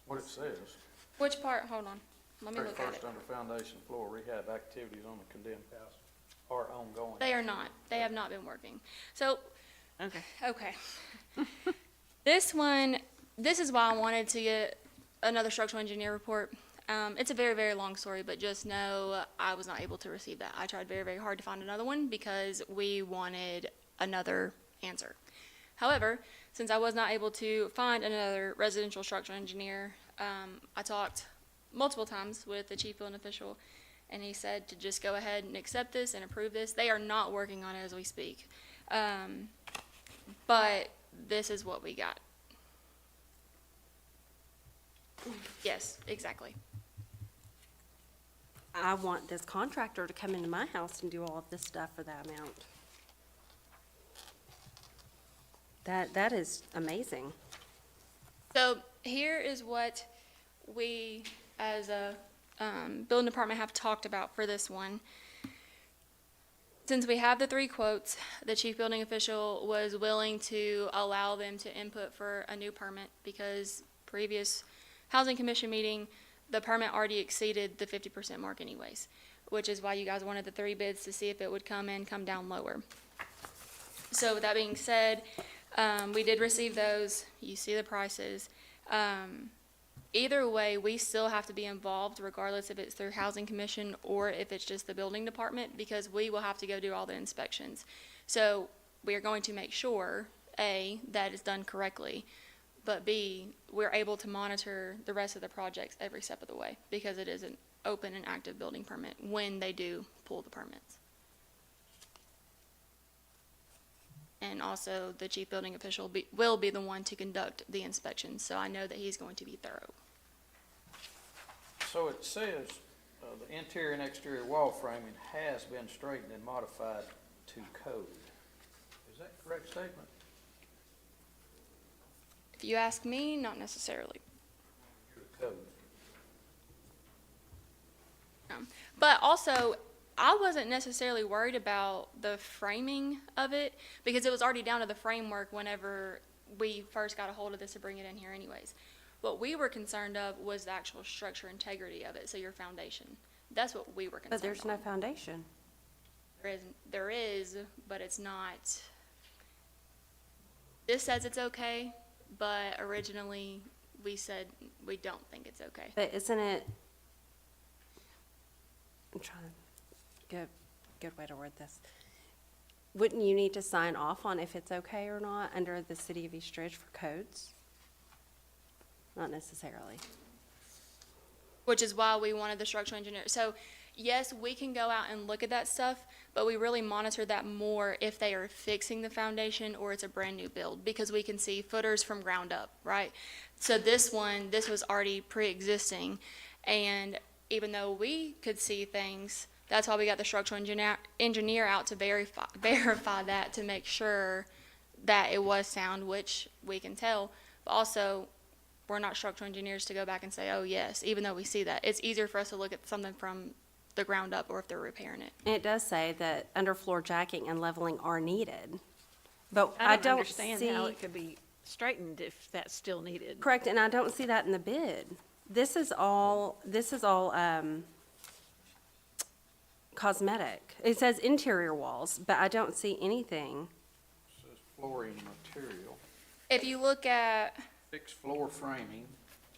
What it says, Which part? Hold on. Let me very look at first it. under foundation floor, rehab activities on the condemned house are ongoing. They are not. They have not been working. So, Okay. okay. This one, this is why I wanted to get another structural engineer report. It's a very, very long story, but just know I was not able to receive that. I tried very, very hard to find another one because we wanted another answer. However, since I was not able to find another residential structural engineer, I talked multiple times with the chief building official, and he said to just go ahead and accept this and approve this. They are not working on it as we speak. But this is what we got. Yes, exactly. I want this contractor to come into my house and do all of this stuff for that amount. That is amazing. So here is what we, as a building department, have talked about for this one. Since we have the 3 quotes, the chief building official was willing to allow them to input for a new permit because previous housing commission meeting, the permit already exceeded the 50% mark anyways, which is why you guys wanted the 3 bids to see if it would come down lower. So with that being said, we did receive those. You see the prices. Either way, we still have to be involved regardless if it's through housing commission or if it's just the building department because we will have to go do all the inspections. So we are going to make sure, A, that it's done correctly, but B, we're able to monitor the rest of the projects every step of the way because it is an open and active building permit when they do pull the permits. And also, the chief building official will be the one to conduct the inspections, so I know that he's going to be thorough. So it says, the interior and exterior wall framing has been straightened and modified to code. Is that a correct statement? If you ask me, not necessarily. To code. But also, I wasn't necessarily worried about the framing of it because it was already down to the framework whenever we first got a hold of this to bring it in here anyways. What we were concerned of was the actual structure integrity of it, so your foundation. That's what we were concerned But there's no on. foundation. There is, but it's not. This says it's okay, but originally we said we don't think it's okay. But isn't it, I'm trying to, good way to word this. wouldn't you need to sign off on if it's okay or not under the City of East Ridge for codes? Not necessarily. Which is why we wanted the structural engineer. So, yes, we can go out and look at that stuff, but we really monitor that more if they are fixing the foundation or it's a brand-new build, because we can see footers from ground up, right? So this one, this was already pre-existing, and even though we could see things, that's why we got the structural engineer out to verify that, to make sure that it was sound, which we can tell, but also, we're not structural engineers to go back and say, oh, yes, even though we see that. It's easier for us to look at something from the ground up or if they're repairing it. And it does say that underfloor jacking and leveling are needed, but I I don't don't understand see. how it could be straightened if that's still needed. Correct, and I don't see that in the bid. This is all cosmetic. It says interior walls, but I don't see anything. Says flooring material, If you look at, fixed floor framing.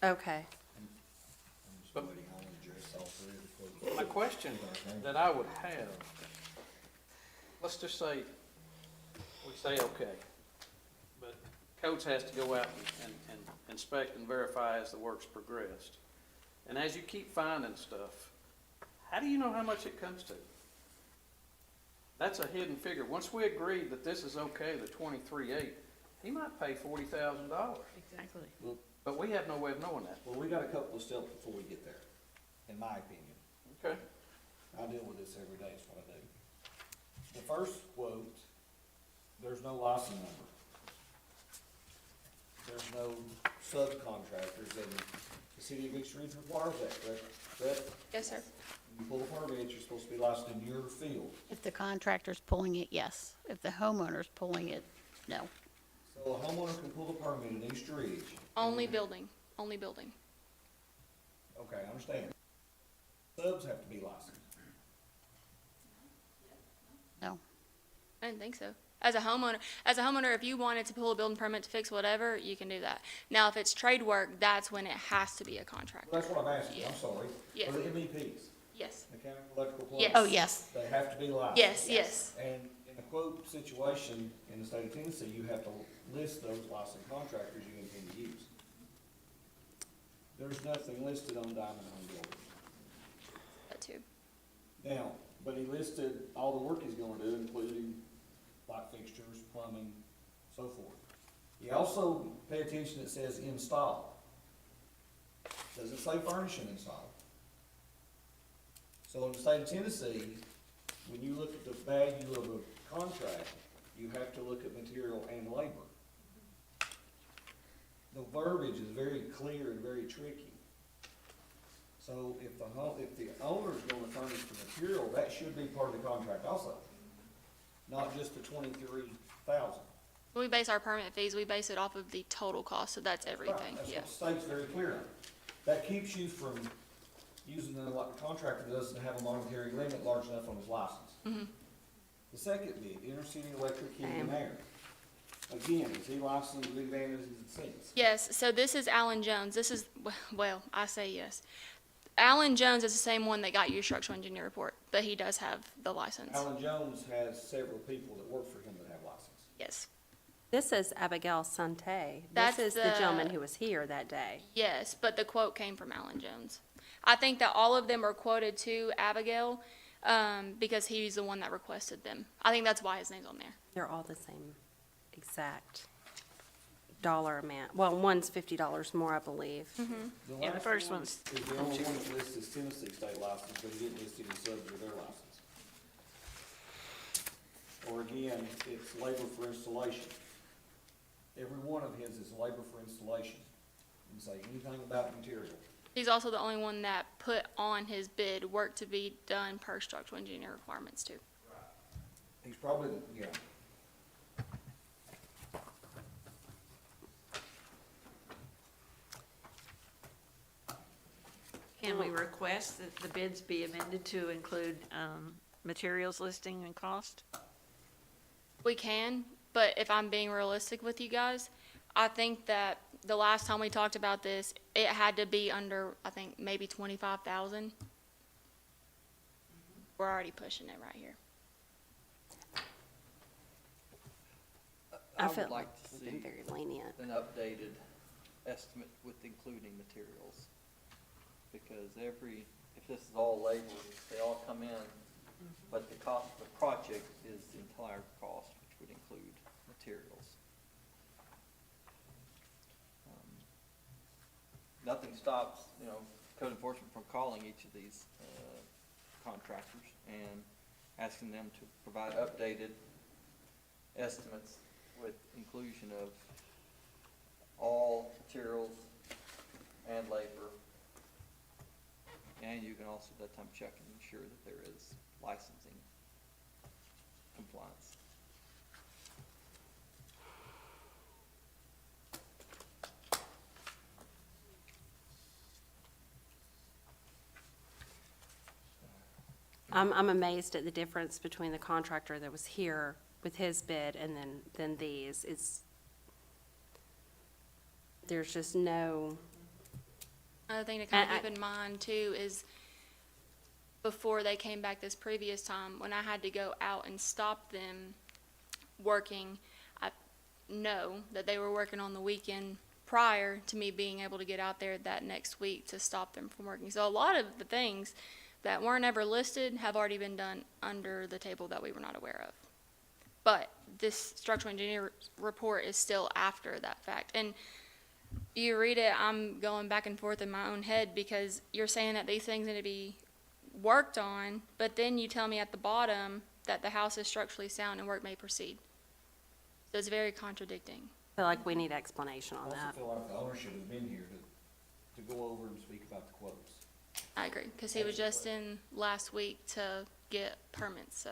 Okay. But my question that I would have, let's just say, we say okay, but codes has to go out and inspect and verify as the work's progressed. And as you keep finding stuff, how do you know how much it comes to? That's a hidden figure. Once we agree that this is okay, the 23.8, he might pay $40,000, Exactly. but we have no way of knowing that. Well, we got a couple of steps before we get there, in my opinion. Okay. I deal with this every day, is what I do. The first quote, there's no license number. There's no subcontractors, and the City of East Ridge requires that, correct? Correct? yes, sir. You pull a permit, you're supposed to be licensed in your field. If the contractor's pulling it, yes. If the homeowner's pulling it, no. So a homeowner can pull a permit in East Ridge. Only building, only building. Okay, I understand. Subs have to be licensed. No. I didn't think so. As a homeowner, if you wanted to pull a building permit to fix whatever, you can do that. Now, if it's trade work, that's when it has to be a contractor. Well, that's what I'm asking, Yeah. I'm sorry. Yeah. For the MEPs, Yes, mechanical, electrical, plumbing. Yes. Oh, yes. They have to be licensed. yes, yes. And in a quote situation in the state of Tennessee, you have to list those licensed contractors you intend to use. There's nothing listed on Diamond Home Builders. That too. Now, but he listed all the work he's gonna do, including light fixtures, plumbing, so forth. You also pay attention, it says install. Doesn't say furnish and install. So in the state of Tennessee, when you look at the value of a contract, you have to look at material and labor. The verbiage is very clear and very tricky. So if the owner's gonna furnish the material, that should be part of the contract also, not just the 23,000. We base our permit fees, we base it off of the total cost, so that's everything, That's yeah. what the state's very clear on. That keeps you from using a contractor that doesn't have a monetary limit large enough on his license. Mm-hmm. The second bid, intercity electric heating and air. Again, is he licensed with advantages and seats? Yes, so this is Alan Jones. This is, well, I say yes. Alan Jones is the same one that got you your structural engineer report, but he does have the license. Alan Jones has several people that work for him that have license. Yes, This is Abigail Sante. That's This is the the- gentleman who was here that day. yes, but the quote came from Alan Jones. I think that all of them are quoted to Abigail, because he's the one that requested them. I think that's why his name's on there. They're all the same exact dollar amount. Well, one's $50 more, I believe. Yeah, the last first one one's is the only one that lists as Tennessee state license, but he didn't list any subs with their license. Or again, it's labor for installation. Every one of his is labor for installation. Didn't say anything about material. He's also the only one that put on his bid work to be done per structural engineer requirements too. He's probably, yeah. Can we request that the bids be amended to include materials listing and cost? We can, but if I'm being realistic with you guys, I think that the last time we talked about this, it had to be under, I think, maybe 25,000. We're already pushing it right here. I would feel like like to we've see been very lenient. an updated estimate with including materials. Because if this is all labor, they all come in, but the cost of the project is the entire cost, which would include materials. Nothing stops, code enforcement from calling each of these, contractors and asking them to provide updated estimates with inclusion of all materials and labor. And you can also at that time check and ensure that there is licensing compliance. I'm amazed at the difference between the contractor that was here with his bid and then these. There's just no, Another thing to kind And of keep in mind too is before they came back this previous time, when I had to go out and stop them working, I know that they were working on the weekend prior to me being able to get out there that next week to stop them from working. So a lot of the things that weren't ever listed have already been done under the table that we were not aware of. But this structural engineer report is still after that fact. And you read it, I'm going back and forth in my own head because you're saying that these things need to be worked on, but then you tell me at the bottom that the house is structurally sound and work may proceed. So it's very contradicting. I feel like we need explanation I on also that. feel like the owner should have been here to go over and speak about the quotes. I agree, because he was just in last week to get permits, so.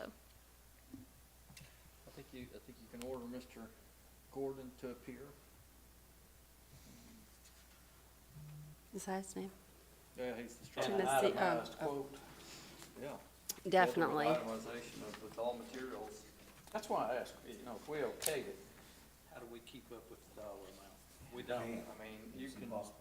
I think you can order Mr. Gordon to appear. Is that his name? Yeah, he's the And structural. an Tennessee- itemized oh. quote. Yeah. Definitely. Itemization with all materials. That's why I asked, if we okayed it, how do we keep up with the dollar amount? We don't. I mean, you It's can, impossible.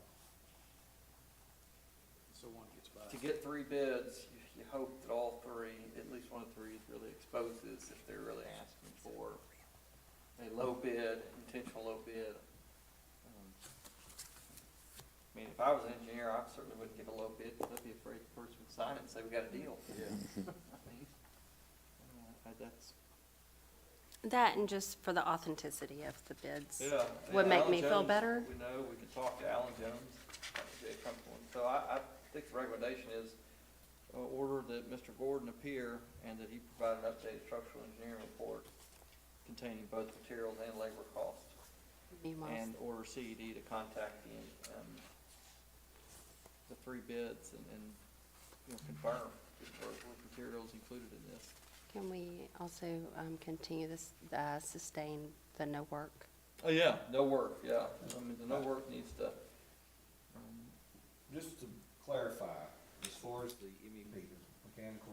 So one gets by. to get 3 bids, you hope that all 3, at least one of 3 really exposes if they're really asking for a low bid, intentional low bid. I mean, if I was an engineer, I certainly wouldn't give a low bid, because I'd be afraid the person would sign it and say, we got a deal. Yeah. I mean, that's, That and just for the authenticity of the bids. yeah. Would And make Alan me feel Jones, better. We know, we can talk to Alan Jones, Jay Crumpler. So I think the recommendation is order that Mr. Gordon appear and that he provide an updated structural engineering report containing both materials and labor costs. Meanwhile, And order CED to contact the 3 bids and confirm if there were materials included in this. can we also continue this, sustain the no work? Oh, yeah, no work, yeah. I mean, the no work needs to, Just to clarify, as far as the MEP, the mechanical,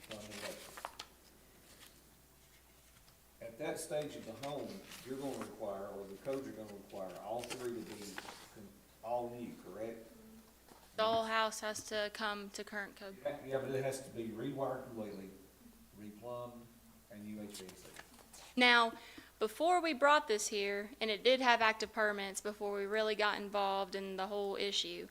plumbing, electric. At that stage of the home, you're gonna require, or the codes are gonna require all 3 to be all new, correct? The whole house has to come to current code. Yeah, but it has to be rewired completely, replumbed, and UHVAC. Now, before we brought this here, and it did have active permits before we really got involved in the whole issue,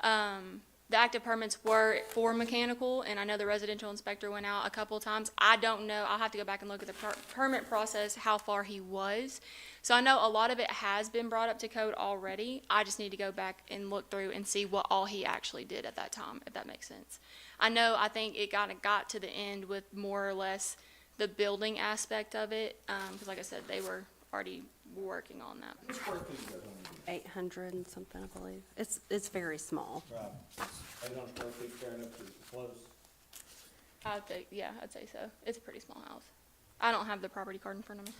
the active permits were for mechanical, and I know the residential inspector went out a couple of times. I don't know, I'll have to go back and look at the permit process, how far he was. So I know a lot of it has been brought up to code already. I just need to go back and look through and see what all he actually did at that time, if that makes sense. I think it kind of got to the end with more or less the building aspect of it, because like I said, they were already working on that. What square feet is that home? 800 and something, I believe. It's very small. Right, 800 square feet fair enough to close. I'd say so. It's a pretty small house. I don't have the property card in front of me.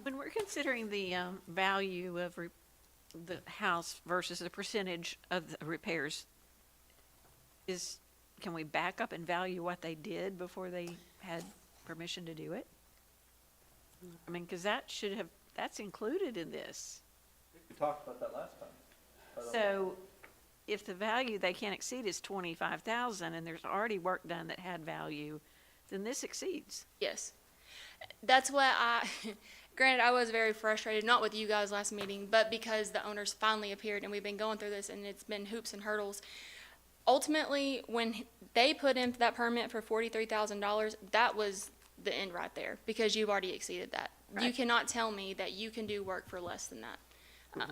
When we're considering the value of the house versus the percentage of the repairs, can we back up and value what they did before they had permission to do it? I mean, because that's included in this. we talked about that last time. But, So if the value they can't exceed is 25,000 and there's already work done that had value, then this exceeds. Yes. That's what granted, I was very frustrated, not with you guys last meeting, but because the owners finally appeared and we've been going through this and it's been hoops and hurdles. Ultimately, when they put in that permit for $43,000, that was the end right there, because you've already exceeded that. You Right. cannot tell me that you can do work for less than that.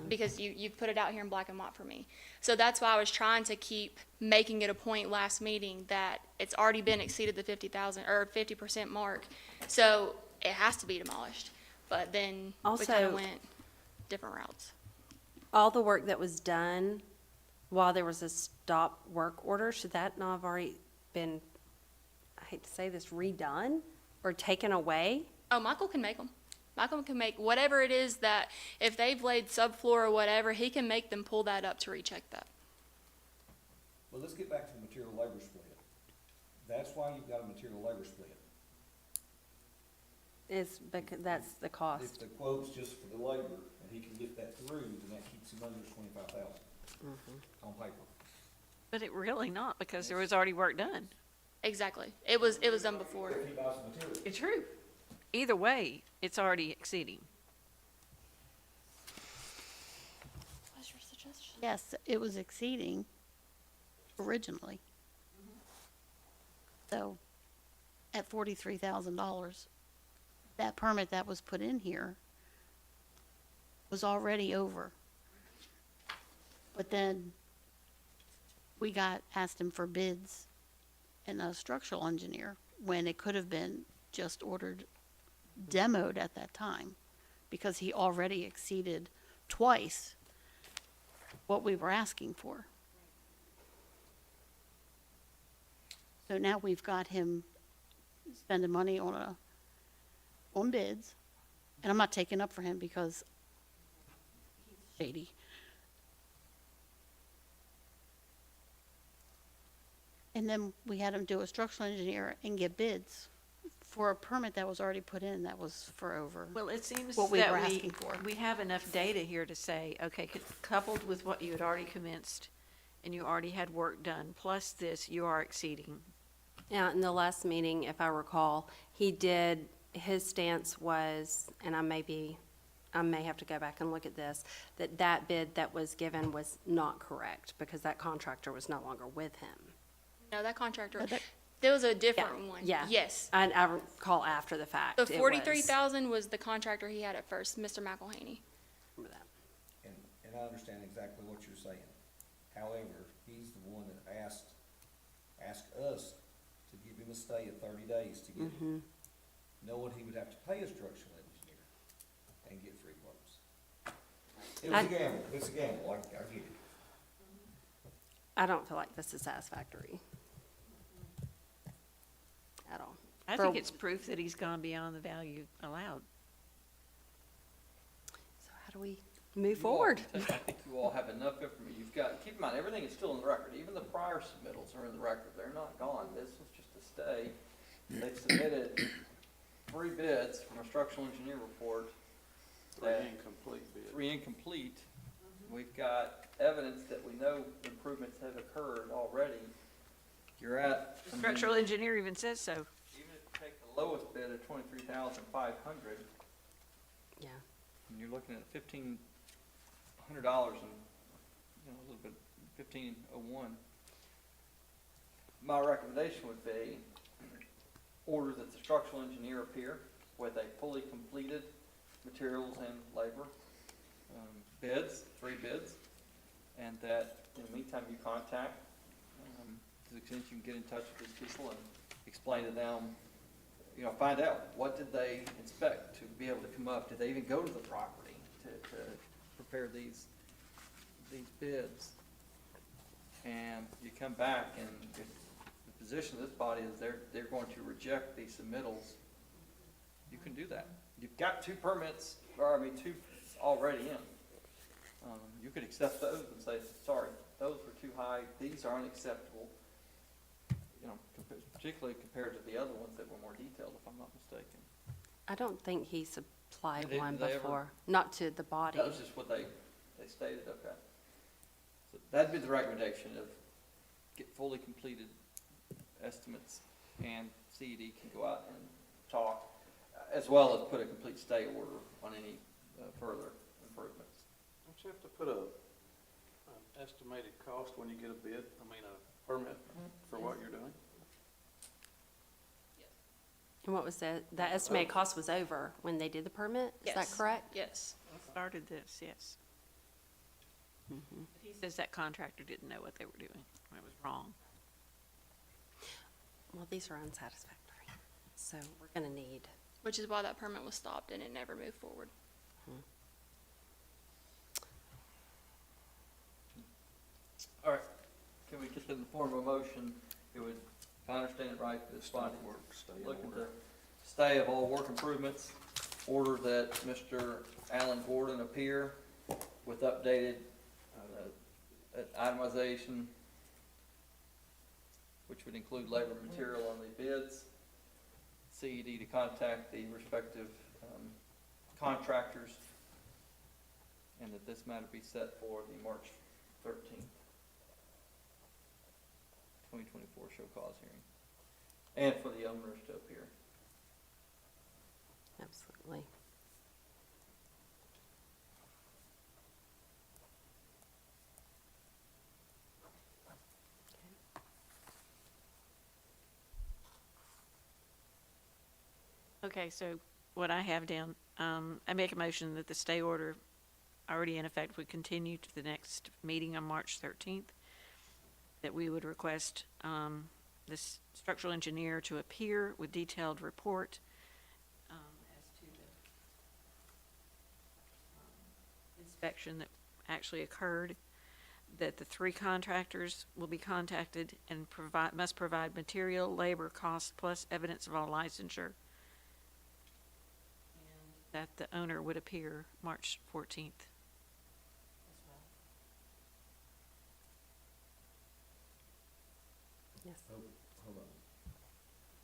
Because you've put it out here in black and white for me. So that's why I was trying to keep making it a point last meeting that it's already been exceeded the 50,000 or 50% mark. So it has to be demolished. But then we kind Also- of went different routes. All the work that was done while there was a stop work order, should that not have already been, I hate to say this, redone or taken away? Oh, Michael can make them. Michael can make whatever it is that, if they've laid subfloor or whatever, he can make them pull that up to recheck that. Well, let's get back to the material labor split. That's why you've got a material labor split. It's because that's the If cost. the quote's just for the labor, and he can get that through, then that keeps him under 25,000 on paper. But it really not, because there was already work done. Exactly. It was done before. If he buys the material. It's true. Either way, it's already exceeding. What's your suggestion? Yes, it was exceeding originally. So at $43,000, that permit that was put in here was already over. But then we asked him for bids and a structural engineer when it could have been just ordered demoed at that time, because he already exceeded twice what we were asking for. So now we've got him spending money on bids, and I'm not taking up for him because he's shady. And then we had him do a structural engineer and get bids for a permit that was already put in that was for over. Well, it seems What we that were asking for. we have enough data here to say, okay, coupled with what you had already commenced and you already had work done, plus this, you are exceeding. Yeah, in the last meeting, if I recall, his stance was, and I may have to go back and look at this, that bid that was given was not correct because that contractor was no longer with him. No, that contractor, But that- there was a different one. Yeah. Yes. I recall after the fact. The it was. 43,000 was the contractor he had at first, Mr. McElhaney. Remember that. And I understand exactly what you're saying. However, he's the one that asked us to give him a stay of 30 days to get it, knowing he would have to pay a structural engineer and get free quotes. It was a gamble, it's a gamble, I get it. I don't feel like this is satisfactory. At all. I For- think it's proof that he's gone beyond the value allowed. So how do we move You all- forward? I think you all have enough information. You've got, keep in mind, everything is still in the record. Even the prior submittals are in the record. They're not gone. This was just a stay. They've submitted 3 bids from a structural engineer report. Three that- incomplete bids. 3 incomplete. We've got evidence that we know improvements have occurred already. You're at. The structural engineer even says so. Even if you take the lowest bid of 23,500, Yeah. and you're looking at $1,500 and, a little bit, 1,501. My recommendation would be order that the structural engineer appear with a fully completed materials and labor bids, 3 bids, and that in the meantime you contact, to the extent you can get in touch with these people and explain to them, find out what did they inspect to be able to come up, did they even go to the property to prepare these bids? And you come back and if the position of this body is they're going to reject these submittals, you can do that. You've got 2 permits, 2 already in. You could accept those and say, sorry, those were too high, these are unacceptable, particularly compared to the other ones that were more detailed, if I'm not mistaken. I don't think he supplied Did one they ever- before, not to the body. That was just what they stated, okay. So that'd be the recommendation of get fully completed estimates and CED can go out and talk. as well as put a complete stay order on any further improvements. Don't you have to put an estimated cost when you get a bid, a permit for what you're doing? And what was the estimated cost was over when they did the permit? Is that Yes. correct? Yes. Started this, yes. He says that contractor didn't know what they were doing, it was wrong. Well, these are unsatisfactory, so we're gonna need, Which is why that permit was stopped and it never moved forward. All right, can we get in the form of a motion, it would, if I understand it right, this body looking to stay of all work improvements, order that Mr. Alan Gordon appear with updated itemization, which would include labor and material on the bids, CED to contact the respective contractors, and that this matter be set for the March 13th, 2024 show cause hearing, and for the owners to appear. absolutely. Okay, so what I have down, I make a motion that the stay order already in effect would continue to the next meeting on March 13th, that we would request this structural engineer to appear with detailed report as to the inspection that actually occurred, that the 3 contractors will be contacted and must provide material, labor, cost, plus evidence of all licensure, that the owner would appear March 14th. Yes. Hold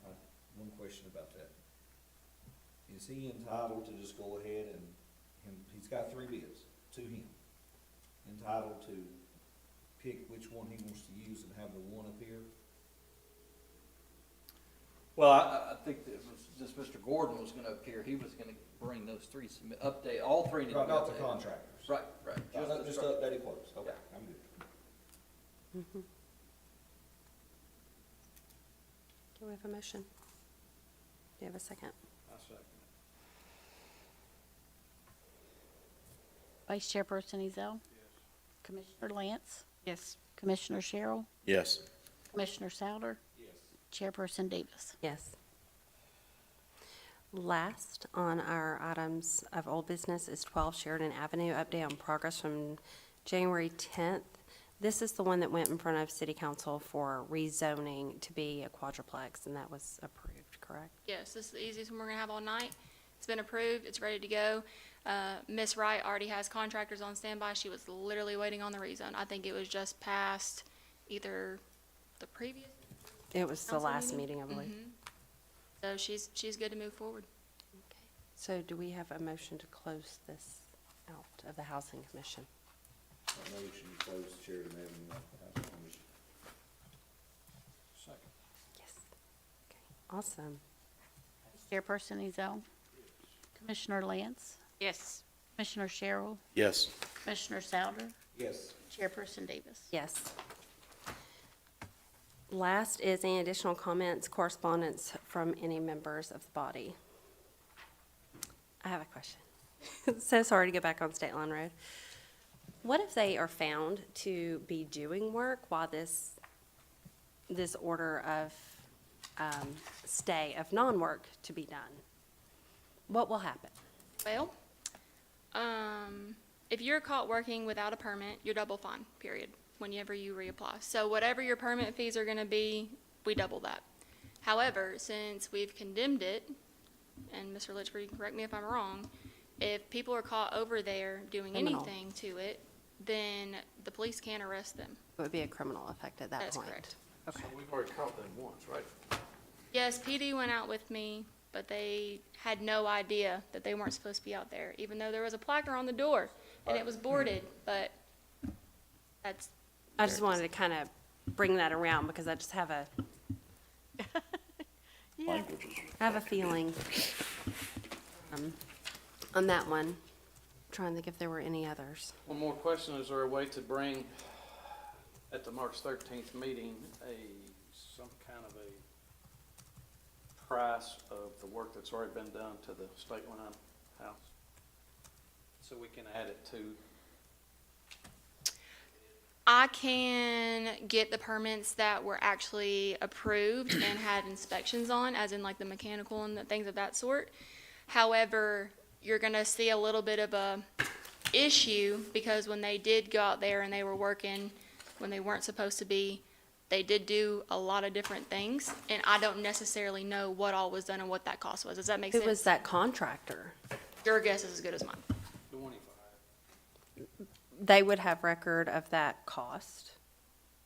on. One question about that. Is he entitled to just go ahead and, he's got 3 bids to him, entitled to pick which one he wants to use and have the one appear? Well, I think that it was just Mr. Gordon was gonna appear, he was gonna bring those 3, update, all 3 need to be Right, not the updated. contractors. Right, right. Just the updated quotes, okay, Yeah. I'm good. Do we have a motion? Do you have a second? I second it. Vice Chairperson Ezell? Commissioner Lance? Yes. Commissioner Sherrill? Yes. Commissioner Souter? Yes. Chairperson Davis? Yes. Last on our items of old business is 12 Sheridan Avenue, update on progress from January 10th. This is the one that went in front of City Council for rezoning to be a quadruplex, and that was approved, correct? Yes, this is the easiest one we're gonna have all night. It's been approved, it's ready to go. Miss Wright already has contractors on standby. She was literally waiting on the rezone. I think it was just past either the previous. It was the Council last meeting? meeting, I believe. So she's good to move forward. Okay. So do we have a motion to close this out of the Housing Commission? I motion to close Sheridan Avenue off the House Commission. Second. Yes. Okay, awesome. Chairperson Ezell? Commissioner Lance? Yes. Commissioner Sherrill? Yes. Commissioner Souter? Yes. Chairperson Davis? Yes. Last is any additional comments, correspondence from any members of the body. I have a question. So sorry to go back on State Line Road. What if they are found to be doing work while this order of stay of non-work to be done? What will happen? Well, if you're caught working without a permit, you're double fine, period, whenever you reapply. So whatever your permit fees are gonna be, we double that. However, since we've condemned it, and Mr. Litchford, you can correct me if I'm wrong, if people are caught over there doing Criminal. anything to it, then the police can arrest them. It would be a criminal effect at that That's point. correct. Okay. So we've already caught them once, right? Yes, PD went out with me, but they had no idea that they weren't supposed to be out there, even though there was a placard on the door and it was boarded, but that's. I just wanted to kind of bring that around because I just have a Language is. I have a feeling on that one. Trying to think if there were any others. One more question, is there a way to bring, at the March 13th meeting, some kind of a price of the work that's already been done to the state line house? So we can add it to, I can get the permits that were actually approved and had inspections on, as in like the mechanical and the things of that sort. However, you're gonna see a little bit of a issue, because when they did go out there and they were working when they weren't supposed to be, they did do a lot of different things, and I don't necessarily know what all was done and what that cost was. Does that make Who sense? was that contractor? Your guess is as good as mine. the one he fired. They would have record of that cost.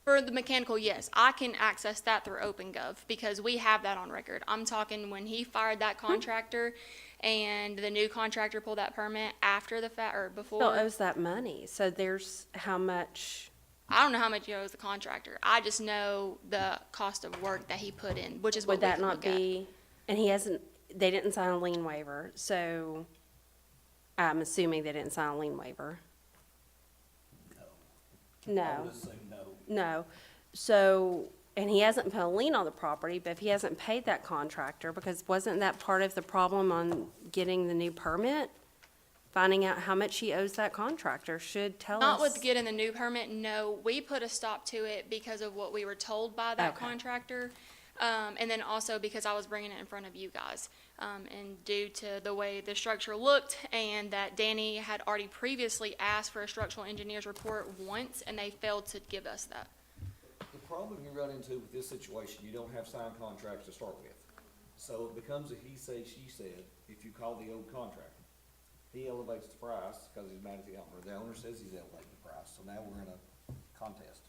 For the mechanical, yes, I can access that through OpenGov because we have that on record. I'm talking when he fired that contractor and the new contractor pulled that permit after the fact or Still before. owes that money, so there's how much, I don't know how much he owes the contractor. I just know the cost of work that he put in, which is what would we that can not look at. be, and he hasn't, they didn't sign a lien waiver, so I'm assuming they didn't sign a lien waiver. I No, would assume no. no. So, and he hasn't put a lien on the property, but if he hasn't paid that contractor, because wasn't that part of the problem on getting the new permit? Finding out how much he owes that contractor should tell us. Not with getting the new permit, no. We put a stop to it because of what we were told by that Okay. contractor. And then also because I was bringing it in front of you guys. And due to the way the structure looked and that Danny had already previously asked for a structural engineer's report once and they failed to give us that. The problem you run into with this situation, you don't have signed contracts to start with. So it becomes a he say, she said, if you call the old contractor. He elevates the price because he's mad at the owner. The owner says he's elevating the price, so now we're in a contest.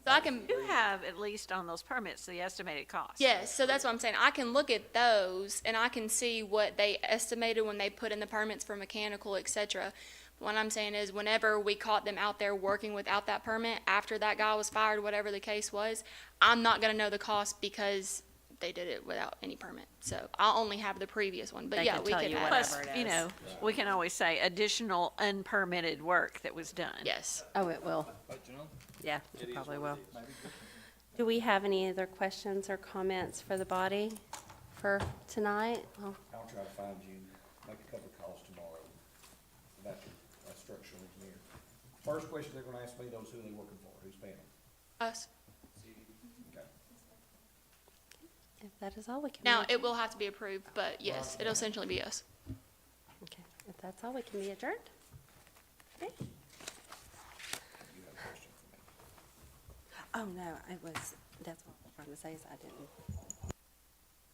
So I can, You have, at least on those permits, the estimated cost. yes, so that's what I'm saying. I can look at those and I can see what they estimated when they put in the permits for mechanical, et cetera. What I'm saying is whenever we caught them out there working without that permit, after that guy was fired, whatever the case was, I'm not gonna know the cost because they did it without any permit. So I'll only have the previous one, but They yeah, can we tell could you add. whatever Plus, it you is. know, we can always say additional unpermitted work that was done. Yes. Oh, it will. Yeah, it probably will. Do we have any other questions or comments for the body for tonight? Oh, I'll try to find you, make a couple of calls tomorrow about your structural engineer. First question they're gonna ask me though is who they working for, who's paying them? Us. Okay. if that is all we can. Now, be- it will have to be approved, but yes, it'll essentially be us. Okay, if that's all, we can be adjourned. Okay. You have a question for me? Oh, no, that's what I was trying to say is I didn't